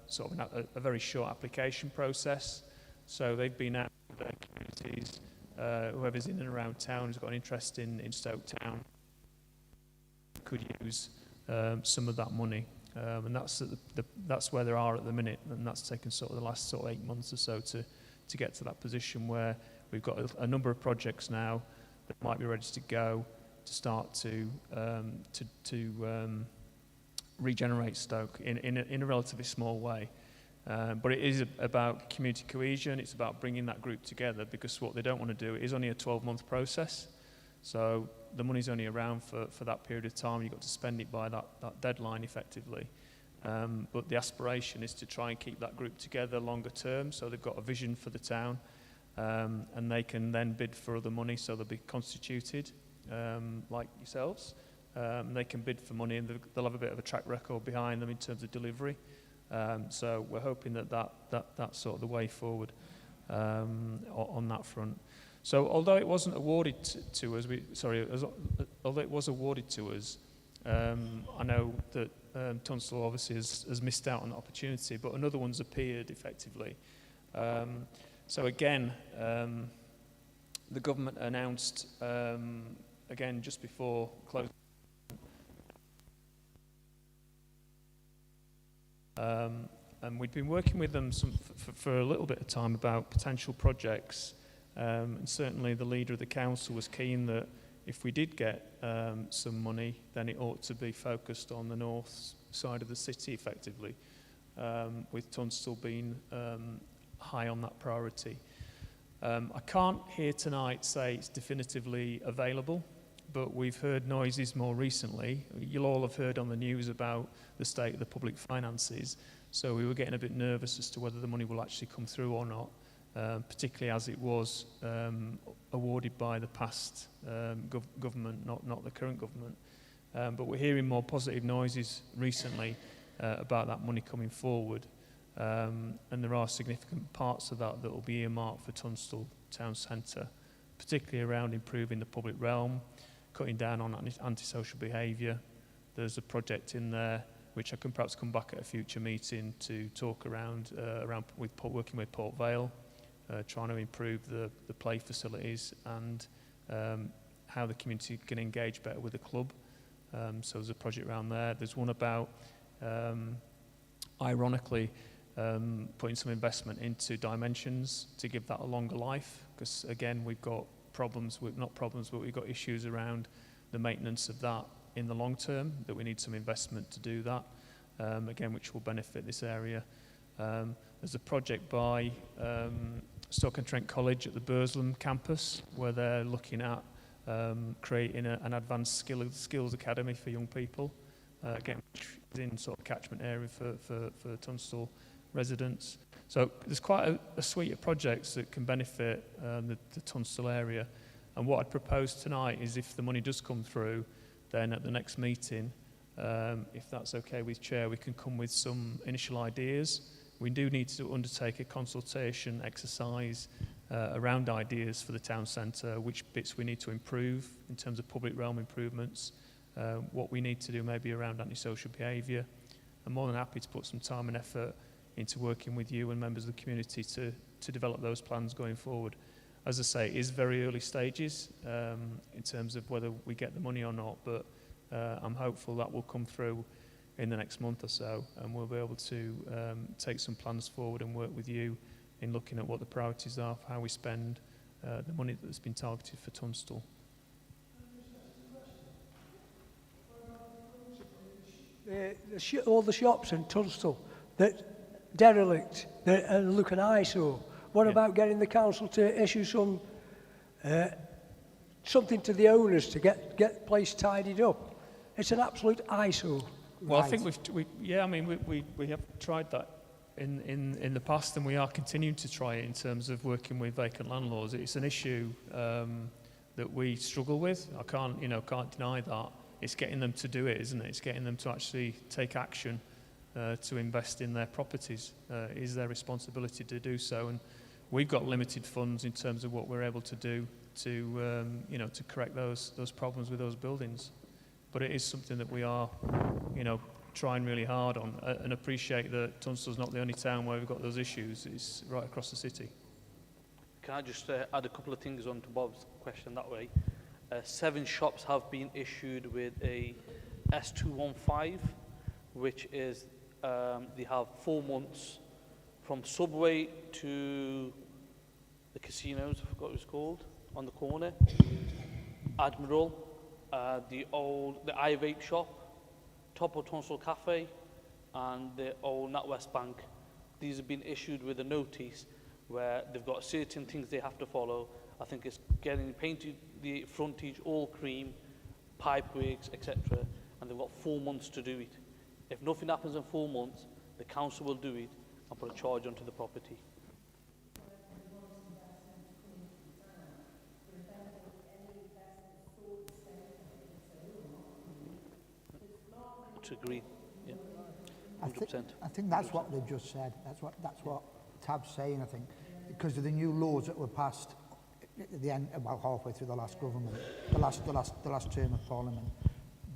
sort of a very short application process. So they've been out with their communities, whoever's in and around town who's got an interest in Stoke Town could use some of that money. And that's where they are at the minute, and that's taken sort of the last sort of 8 months or so to get to that position where we've got a number of projects now that might be ready to go to start to regenerate Stoke in a relatively small way. But it is about community cohesion. It's about bringing that group together, because what they don't want to do is only a 12-month process. So the money's only around for that period of time. You've got to spend it by that deadline effectively. But the aspiration is to try and keep that group together longer term, so they've got a vision for the town, and they can then bid for other money, so they'll be constituted like yourselves. They can bid for money, and they'll have a bit of a track record behind them in terms of delivery. So we're hoping that's sort of the way forward on that front. So although it wasn't awarded to us, although it was awarded to us, I know that Tunstall obviously has missed out on the opportunity, but another one's appeared effectively. So again, the government announced, again just before closing, and we'd been working with them for a little bit of time about potential projects. And certainly the leader of the council was keen that if we did get some money, then it ought to be focused on the north side of the city effectively, with Tunstall being high on that priority. I can't here tonight say it's definitively available, but we've heard noises more recently. You'll all have heard on the news about the state of the public finances, so we were getting a bit nervous as to whether the money will actually come through or not. Particularly as it was awarded by the past government, not the current government. But we're hearing more positive noises recently about that money coming forward. And there are significant parts of that will be earmarked for Tunstall Town Centre, particularly around improving the public realm, cutting down on antisocial behaviour. There's a project in there which I can perhaps come back at a future meeting to talk around working with Port Vale. Trying to improve the play facilities and how the community can engage better with the club. So there's a project around there. There's one about, ironically, putting some investment into dimensions to give that a longer life, because again we've got we've got issues around the maintenance of that in the long term, that we need some investment to do that, again, which will benefit this area. There's a project by Stoke-on-Trent College at the Burslem campus where they're looking at creating an advanced skills academy for young people, again, which is in sort of catchment area for Tunstall residents. So there's quite a suite of projects that can benefit the Tunstall area. And what I'd propose tonight is, if the money does come through, then at the next meeting, if that's okay with Chair, we can come with some initial ideas. We do need to undertake a consultation exercise around ideas for the town centre, which bits we need to improve in terms of public realm improvements, what we need to do maybe around antisocial behaviour. I'm more than happy to put some time and effort into working with you and members of the community to develop those plans going forward. As I say, it is very early stages in terms of whether we get the money or not, but I'm hopeful that will come through in the next month or so, and we'll be able to take some plans forward and work with you in looking at what the priorities are for how we spend the money that's been targeted for Tunstall. All the shops in Tunstall that derelict, that look an eyesore. What about getting the council to issue something to the owners to get the place tidied up? It's an absolute eyesore. Well, I think we have tried that in the past, and we are continuing to try it in terms of working with vacant landlords. It's an issue that we struggle with. I can't deny that. it's getting them to do it, isn't it? It's getting them to actually take action to invest in their properties. It is their responsibility to do so, and we've got limited funds in terms of what we're able to do to, you know, to correct those problems with those buildings. But it is something that we are, you know, trying really hard on, and appreciate that Tunstall's not the only town where we've got those issues. It's right across the city. Can I just add a couple of things on to Bob's question that way? 7 shops have been issued with a S215, which is, they have 4 months from Subway to the casinos, I forgot what it's called, on the corner, Admiral, the iVape shop, Top of Tunstall Cafe, and the old NatWest Bank. These have been issued with a notice where they've got certain things they have to follow. I think it's getting painted, the frontage all cream, pipe works, etc. And they've got 4 months to do it. If nothing happens in 4 months, the council will do it and put a charge onto the property. To agree, yeah, 100%. I think that's what they've just said. That's what Tab's saying, I think, because of the new laws that were passed at the end, well, halfway through the last government, the last term of Parliament.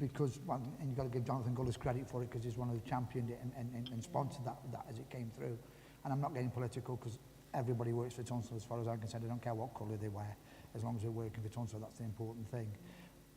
Because, well, and you've got to give Jonathan Gullis credit for it, because he's one of the championed it and sponsored that as it came through. And I'm not getting political, because everybody works for Tunstall as far as I'm concerned. I don't care what colour they wear, as long as they're working for Tunstall. That's the important thing.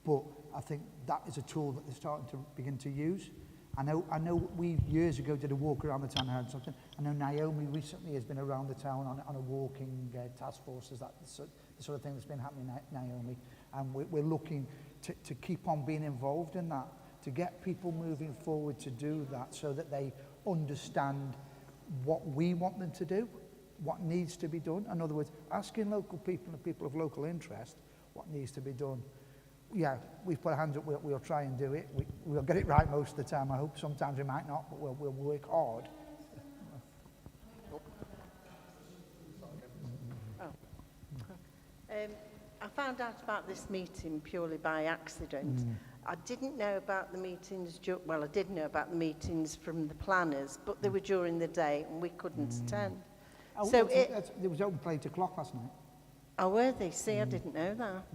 But I think that is a tool that they're starting to begin to use. I know we years ago did a walk around the town and heard something. I know Naomi recently has been around the town on a walking task force. Is that the sort of thing that's been happening, Naomi? And we're looking to keep on being involved in that, to get people moving forward to do that, so that they understand what we want them to do, what needs to be done. In other words, asking local people and people of local interest what needs to be done. Yeah, we've put our hands up, we'll try and do it. We'll get it right most of the time, I hope. Sometimes we might not, but we'll work hard. I found out about this meeting purely by accident. I didn't know about the meetings, well, I did know about the meetings from the planners, but they were during the day and we couldn't attend. Oh, so it was open till 8 o'clock last night. Oh, were they? See, I didn't know that.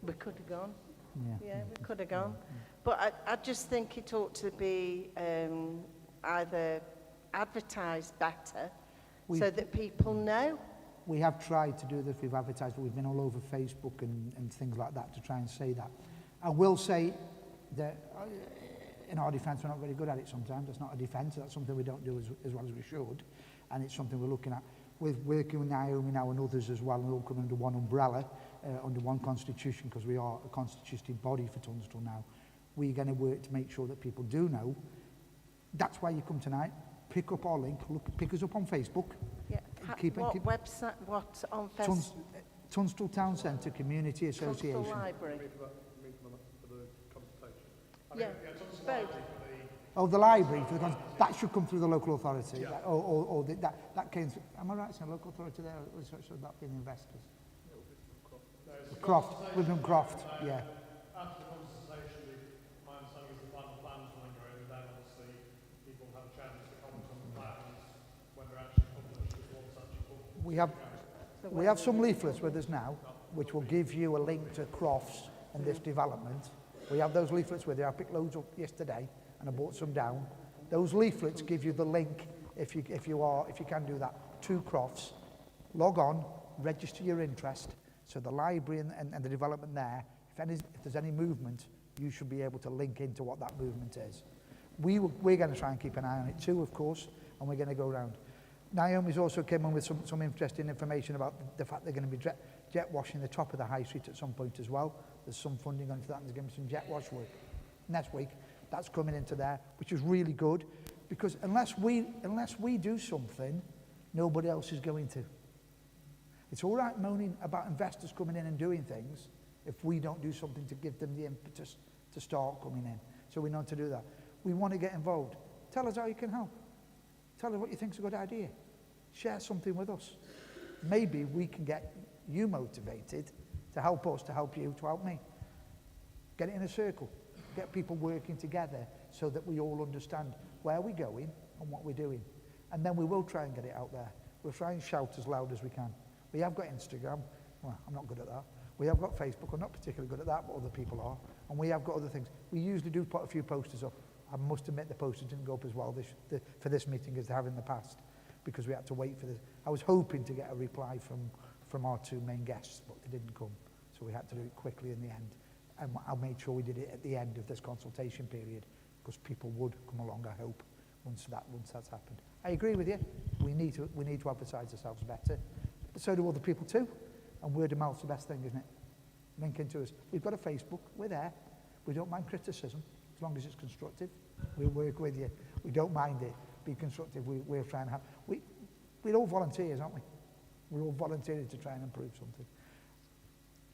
We could have gone. Yeah, we could have gone. But I just think it ought to be either advertised better so that people know. We have tried to do this, we've advertised, but we've been all over Facebook and things like that to try and say that. I will say that in our defence, we're not very good at it sometimes. That's not a defence, that's something we don't do as well as we should. And it's something we're looking at. We're working with Naomi now and others as well, and we'll come under one umbrella, under one constitution, because we are a constituted body for Tunstall now. We're going to work to make sure that people do know. That's why you come tonight. Pick up our link, pick us up on Facebook. Yeah. Website, what on Facebook? Tunstall Town Centre Community Association. Tunstall Library. Yeah, both. Oh, the library, that should come through the local authority. Yeah. Or that came through, am I right saying local authority there, or should that be the investors? Croft, William Croft, yeah. After the consultation, my understanding is the final plans will go in, and then obviously people have a chance to comment on the plans when they're actually published, before it's actually published. We have some leaflets with us now, which will give you a link to Crofts and this development. We have those leaflets with you. I picked loads up yesterday, and I brought some down. Those leaflets give you the link, if you can do that, to Crofts. Log on, register your interest. So the library and the development there, if there's any movement, you should be able to link into what that movement is. We're going to try and keep an eye on it too, of course, and we're going to go around. Naomi's also came in with some interesting information about the fact they're going to be jet washing the top of the high street at some point as well. There's some funding onto that, and there's going to be some jet wash work next week. That's coming into there, which is really good, because unless we do something, nobody else is going to. It's all right moaning about investors coming in and doing things if we don't do something to give them the impetus to start coming in. So we know to do that. We want to get involved. Tell us how you can help. Tell us what you think is a good idea. Share something with us. Maybe we can get you motivated to help us, to help you, to help me. Get it in a circle. get people working together so that we all understand where we're going and what we're doing. And then we will try and get it out there. We'll try and shout as loud as we can. We have got Instagram. Well, I'm not good at that. We have got Facebook. I'm not particularly good at that, but other people are. And we have got other things. We usually do put a few posters up. I must admit the posters didn't go up as well for this meeting as they have in the past, because we had to wait for this. I was hoping to get a reply from our two main guests, but they didn't come. So we had to do it quickly in the end. And I made sure we did it at the end of this consultation period, because people would come along, I hope, once that's happened. I agree with you. We need to advertise ourselves better. But so do other people too. And word of mouth's the best thing, isn't it? Link into us. We've got a Facebook. We're there. We don't mind criticism, as long as it's constructive. We'll work with you. We don't mind it. Be constructive. We're trying to have... We're all volunteers, aren't we? We're all volunteering to try and improve something.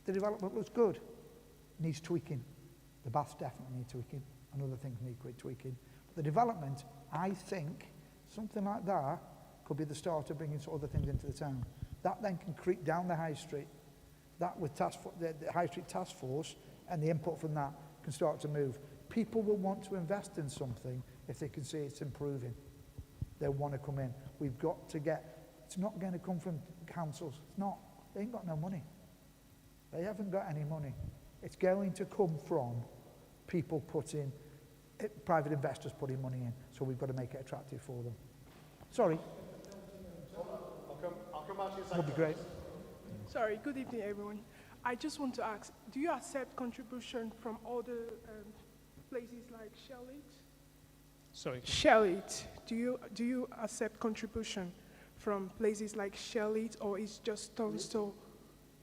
The development looks good. Needs tweaking. The baths definitely need tweaking. And other things need quick tweaking. But the development, I think, something like that could be the start of bringing some other things into the town. That then can creep down the high street. That with the high street task force and the input from that can start to move. People will want to invest in something if they can see it's improving. They'll want to come in. We've got to get, it's not going to come from councils. It's not. They ain't got no money. They haven't got any money. It's going to come from people putting, private investors putting money in. So we've got to make it attractive for them. Sorry. I'll come back to you in a second. Would be great. Sorry, good evening, everyone. I just want to ask, do you accept contribution from other places like Shell-It? Sorry. Shell-It. Do you accept contribution from places like Shell-It, or is just Tunstall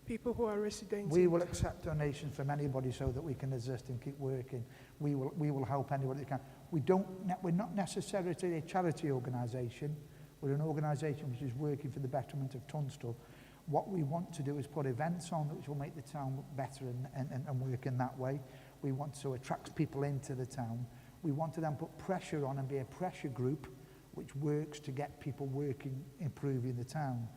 people who are residents? We will accept donations from anybody so that we can assist and keep working. We will help anybody that can. We're not necessarily a charity organisation. We're an organisation which is working for the betterment of Tunstall. What we want to do is put events on which will make the town look better and work in that way. We want to attract people into the town. We want to then put pressure on and be a pressure group which works to get people working, improving the town.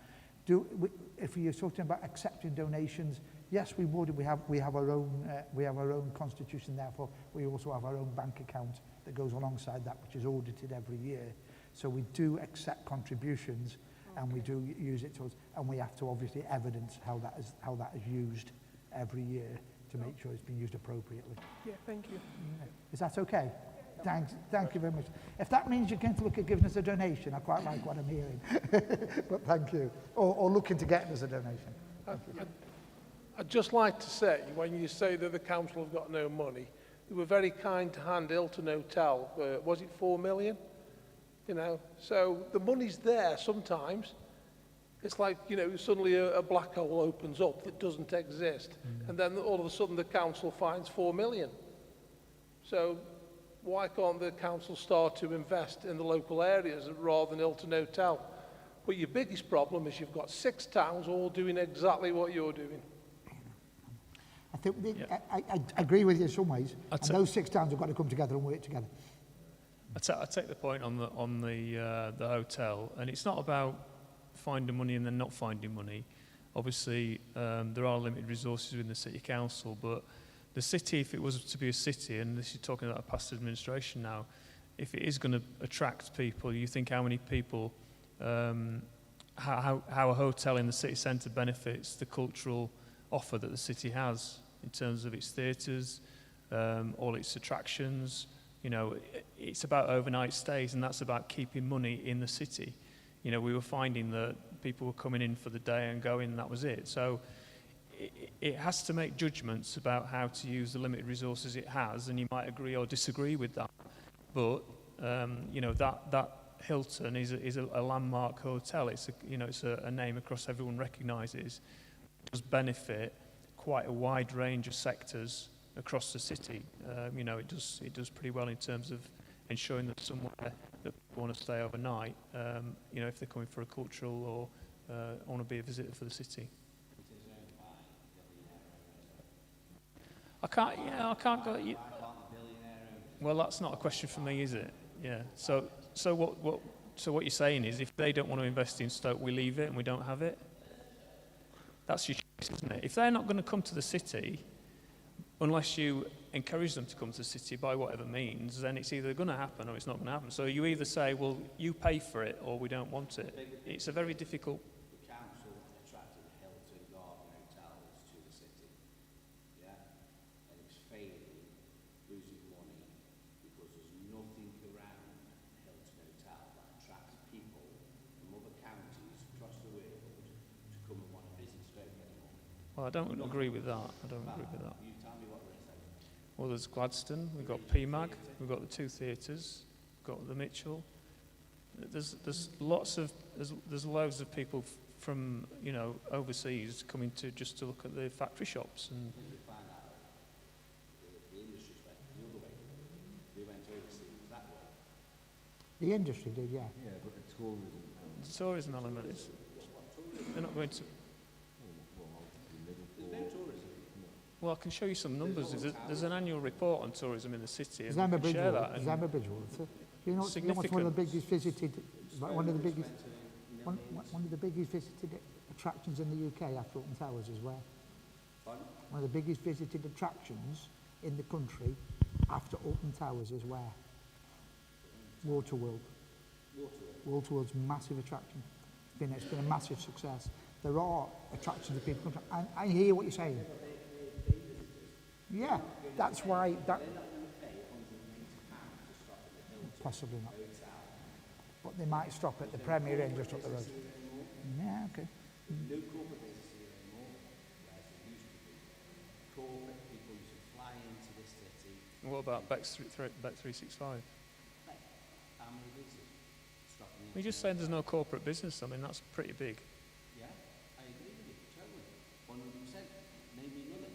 If you're talking about accepting donations, yes, we would. We have our own constitution. Therefore, we also have our own bank account that goes alongside that, which is audited every year. So we do accept contributions, and we do use it to us, and we have to obviously evidence how that is used every year to make sure it's been used appropriately. Yeah, thank you. Is that okay? Thank you very much. If that means you're going to look at giving us a donation, I quite like what I'm hearing. But thank you. Or looking to get us a donation. I'd just like to say, when you say that the council have got no money, they were very kind to hand Hilton Hotel, was it 4 million? You know, so the money's there sometimes. It's like, you know, suddenly a black hole opens up that doesn't exist. And then all of a sudden the council finds 4 million. So why can't the council start to invest in the local areas rather than Hilton Hotel? But your biggest problem is you've got 6 towns all doing exactly what you're doing. I think I agree with you in some ways. And those 6 towns have got to come together and work together. I take the point on the hotel, and it's not about finding money and then not finding money. Obviously, there are limited resources within the city council, but the city, if it was to be a city, and this is talking about a past administration now, if it is going to attract people, you think how many people, how a hotel in the city centre benefits the cultural offer that the city has in terms of its theatres, all its attractions. You know, it's about overnight stays, and that's about keeping money in the city. You know, we were finding that people were coming in for the day and going, and that was it. So it has to make judgments about how to use the limited resources it has, and you might agree or disagree with that. But, you know, that Hilton is a landmark hotel. It's a name across everyone recognises. It does benefit quite a wide range of sectors across the city. You know, it does pretty well in terms of ensuring that somewhere that people want to stay overnight, you know, if they're coming for a cultural or want to be a visitor for the city. I can't go. Well, that's not a question for me, is it? Yeah. So what you're saying is, if they don't want to invest in Stoke, we leave it and we don't have it. That's your choice, isn't it? If they're not going to come to the city, unless you encourage them to come to the city by whatever means, then it's either going to happen or it's not going to happen. So you either say, well, you pay for it or we don't want it. It's a very difficult... The council attracted Hilton Garden hotels to the city, yeah? And it's failing, losing money, because there's nothing around Hilton Hotel that attracts people from other counties across the world to come and want to visit Stoke anymore. Well, I don't agree with that. I don't agree with that. You tell me what there is. Well, there's Gladstone, we've got PMAG, we've got the 2 theatres, we've got the Mitchell. There's lots of, there's loads of people from, you know, overseas coming to just to look at the factory shops. And The industry went the other way. They went overseas that way. The industry did, yeah. Yeah, but the tourism. the tourism element is, they're not going to... There's no tourism. Well, I can show you some numbers. There's an annual report on tourism in the city, and Zama we can share that. Bridgewater, do you know what's one of the biggest visited, one of the biggest, one of the biggest visited attractions in the UK after Alton Towers is where? One of the biggest visited attractions in the country after Alton Towers is where? Waterworld. Waterworld's a massive attraction. It's been a massive success. There are attractions that people come to, and I hear what you're saying. Yeah, that's why that. Possibly not. But they might stop at the Premier Inn just up the road. Yeah, okay. No corporate business here anymore, whereas there used to be. Corporate people used to fly into this city. And what about Bet 365? How many visitors stopping in? You're just saying there's no corporate business. I mean, that's pretty big. Yeah, I agree with you, totally. 100%. Name me another.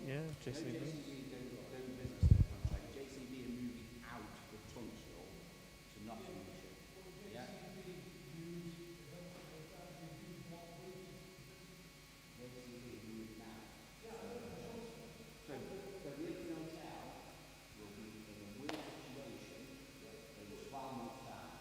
Yeah, JCB. No JCB don't business their contract. JCB are moving out of Tunstall to Nottinghamshire. Yeah. JCB are moving out. So the Hilton Hotel will be in a weird situation in 12 months' time.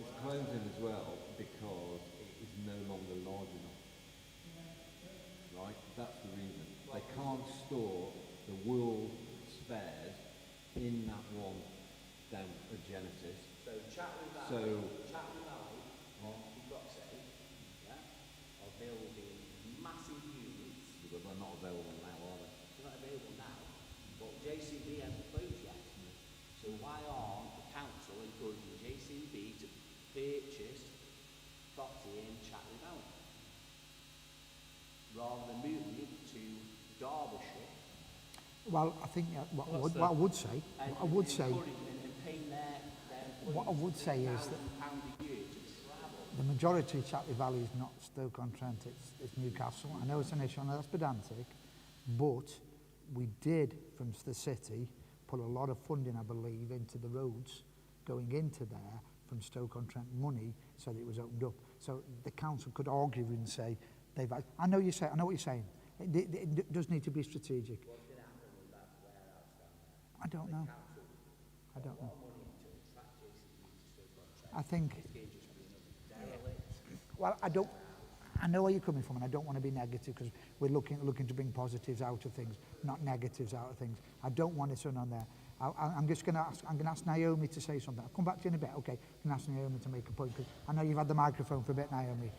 It's closing as well because it is no longer large enough. Right? That's the reason. They can't store the world spares in that one down at Genesis. So Chatham Valley, So you've got to say, yeah, are building massive units. but they're not available now, are they? They're not available now, but JCB hasn't closed yet. So why aren't the council encouraging JCB to purchase property in Chatham Valley rather than moving it to Derbyshire? Well, I think what I would say, And paying their what I would say is that £1,000 a year to travel. the majority of Chatley Valley is not Stoke-on-Trent, it's Newcastle. I know it's an issue, I know that's pedantic, but we did, from the city, put a lot of funding, I believe, into the roads going into there from Stoke-on-Trent money so that it was opened up. So the council could argue and say, I know what you're saying. It does need to be strategic. What's going to happen with that warehouse down there? I don't know. Council I don't know. more money to attract JCB to Stoke-on-Trent. I think, It's going to just be another derelict. well, I know where you're coming from, and I don't want to be negative because we're looking to bring positives out of things, not negatives out of things. I don't want it done on there. I'm just going to ask Naomi to say something. I'll come back to you in a bit. Okay, I'm going to ask Naomi to make a point because I know you've had the microphone for a bit, Naomi.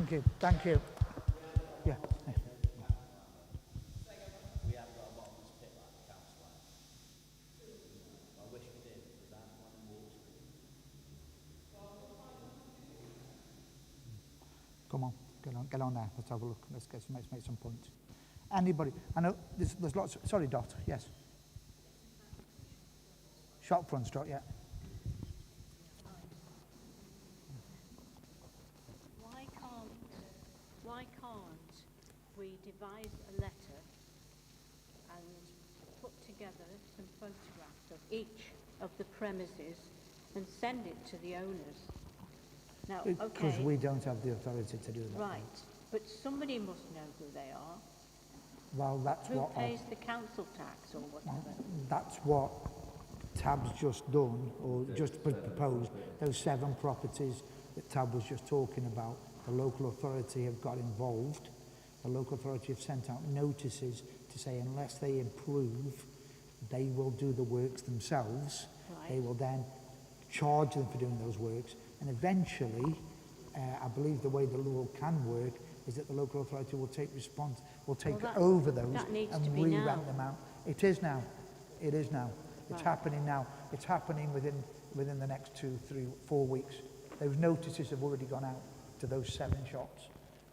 Thank you. Thank you. Yeah. We haven't got a bottomless pit like the council has. I wish we did, because I have one in Wall Street. Come on, get on there. Let's have a look. Let's make some points. Anybody? I know there's lots. Sorry, Dot. Yes. Shop front stock. Yeah. Why can't we devise a letter and put together some photographs of each of the premises and send it to the owners? Now, Because okay, we don't have the authority to do that. right, but somebody must know who they are. Well, that's Who what pays the council tax or whatever? that's what Tab's just done, or just proposed. Those 7 properties that Tab was just talking about, the local authority have got involved. The local authority have sent out notices to say unless they improve, they will do the works themselves. Right. They will then charge them for doing those works. And eventually, I believe the way the law can work is that the local authority will take over those and re-rent them out. It is now. It is now. It's happening now. It's happening within the next 2, 3, 4 weeks. Those notices have already gone out to those 7 shops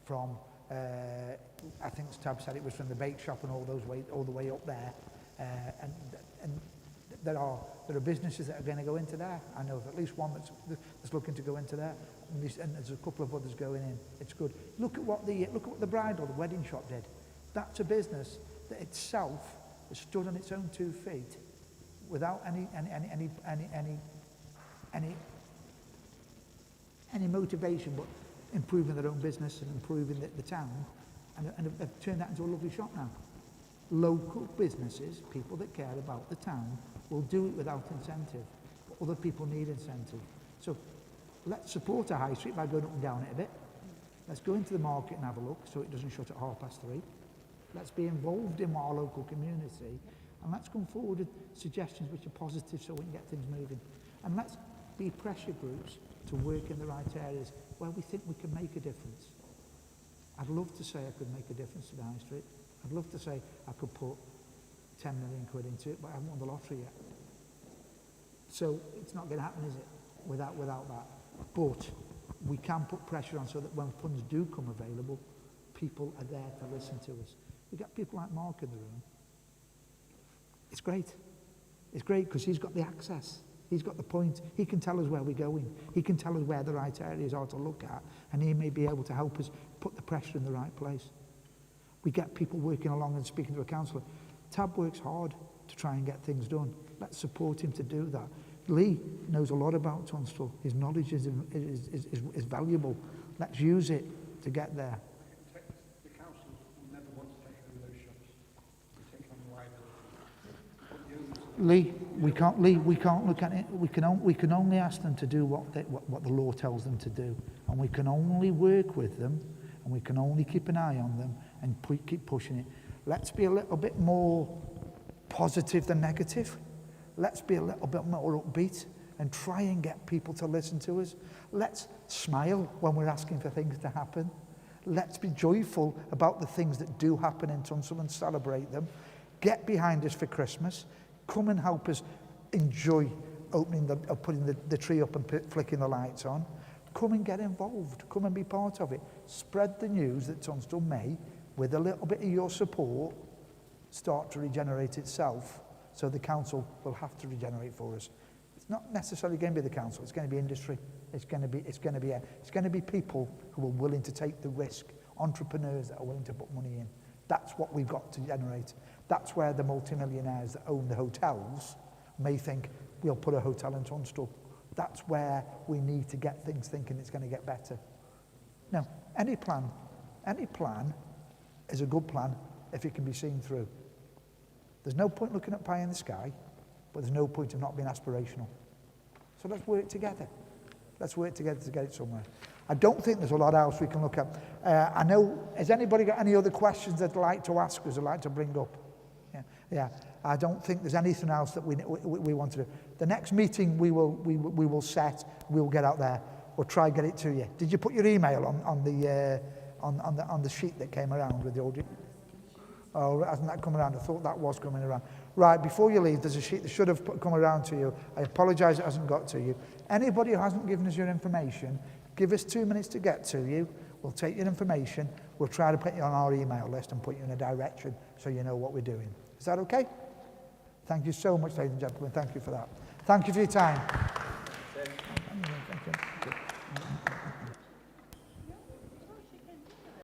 from, I think Tab said it was from the bake shop and all the way up there. And there are businesses that are going to go into there. I know of at least one that's looking to go into there, and there's a couple of others going in. It's good. Look at what the bridal, the wedding shop did. That's a business that itself has stood on its own 2 feet without any motivation, but improving their own business and improving the town, and have turned that into a lovely shop now. Local businesses, people that care about the town, will do it without incentive, but other people need incentive. So let's support a high street by going up and down it a bit. Let's go into the market and have a look so it doesn't shut at 3:30. Let's be involved in our local community, and let's come forward with suggestions which are positive so we can get things moving. And let's be pressure groups to work in the right areas where we think we can make a difference. I'd love to say I could make a difference to the high street. I'd love to say I could put 10 million quid into it, but I haven't won the lottery yet. So it's not going to happen, is it, without that? But we can put pressure on so that when funds do come available, people are there to listen to us. We've got people like Mark in the room. It's great. It's great because he's got the access. He's got the point. He can tell us where we're going. He can tell us where the right areas are to look at, and he may be able to help us put the pressure in the right place. We get people working along and speaking to a councillor. Tab works hard to try and get things done. Let's support him to do that. Lee knows a lot about Tunstall. His knowledge is valuable. Let's use it to get there. The council will never want to take over those shops. They take on liability. Lee, we can't look at it. We can only ask them to do what the law tells them to do, and we can only work with them, and we can only keep an eye on them and keep pushing it. Let's be a little bit more positive than negative. Let's be a little bit more upbeat and try and get people to listen to us. Let's smile when we're asking for things to happen. Let's be joyful about the things that do happen in Tunstall and celebrate them. Get behind us for Christmas. Come and help us enjoy putting the tree up and flicking the lights on. Come and get involved. Come and be part of it. Spread the news that Tunstall may, with a little bit of your support, start to regenerate itself, so the council will have to regenerate for us. It's not necessarily going to be the council. It's going to be industry. It's going to be people who are willing to take the risk, entrepreneurs that are willing to put money in. That's what we've got to generate. That's where the multimillionaires that own the hotels may think, we'll put a hotel in Tunstall. That's where we need to get things thinking it's going to get better. Now, any plan is a good plan if it can be seen through. There's no point looking at pie in the sky, but there's no point of not being aspirational. So let's work together. Let's work together to get it somewhere. I don't think there's a lot else we can look at. I know, has anybody got any other questions they'd like to ask us or like to bring up? Yeah. I don't think there's anything else that we want to do. The next meeting we will set, we will get out there. we'll try and get it to you. Did you put your email on the sheet that came around with the audio? Oh, hasn't that come around? I thought that was coming around. Right, before you leave, there's a sheet that should have come around to you. I apologise it hasn't got to you. Anybody who hasn't given us your information, give us 2 minutes to get to you. We'll take your information. We'll try to put you on our email list and put you in a direction so you know what we're doing. Is that okay? Thank you so much, ladies and gentlemen. Thank you for that. Thank you for your time.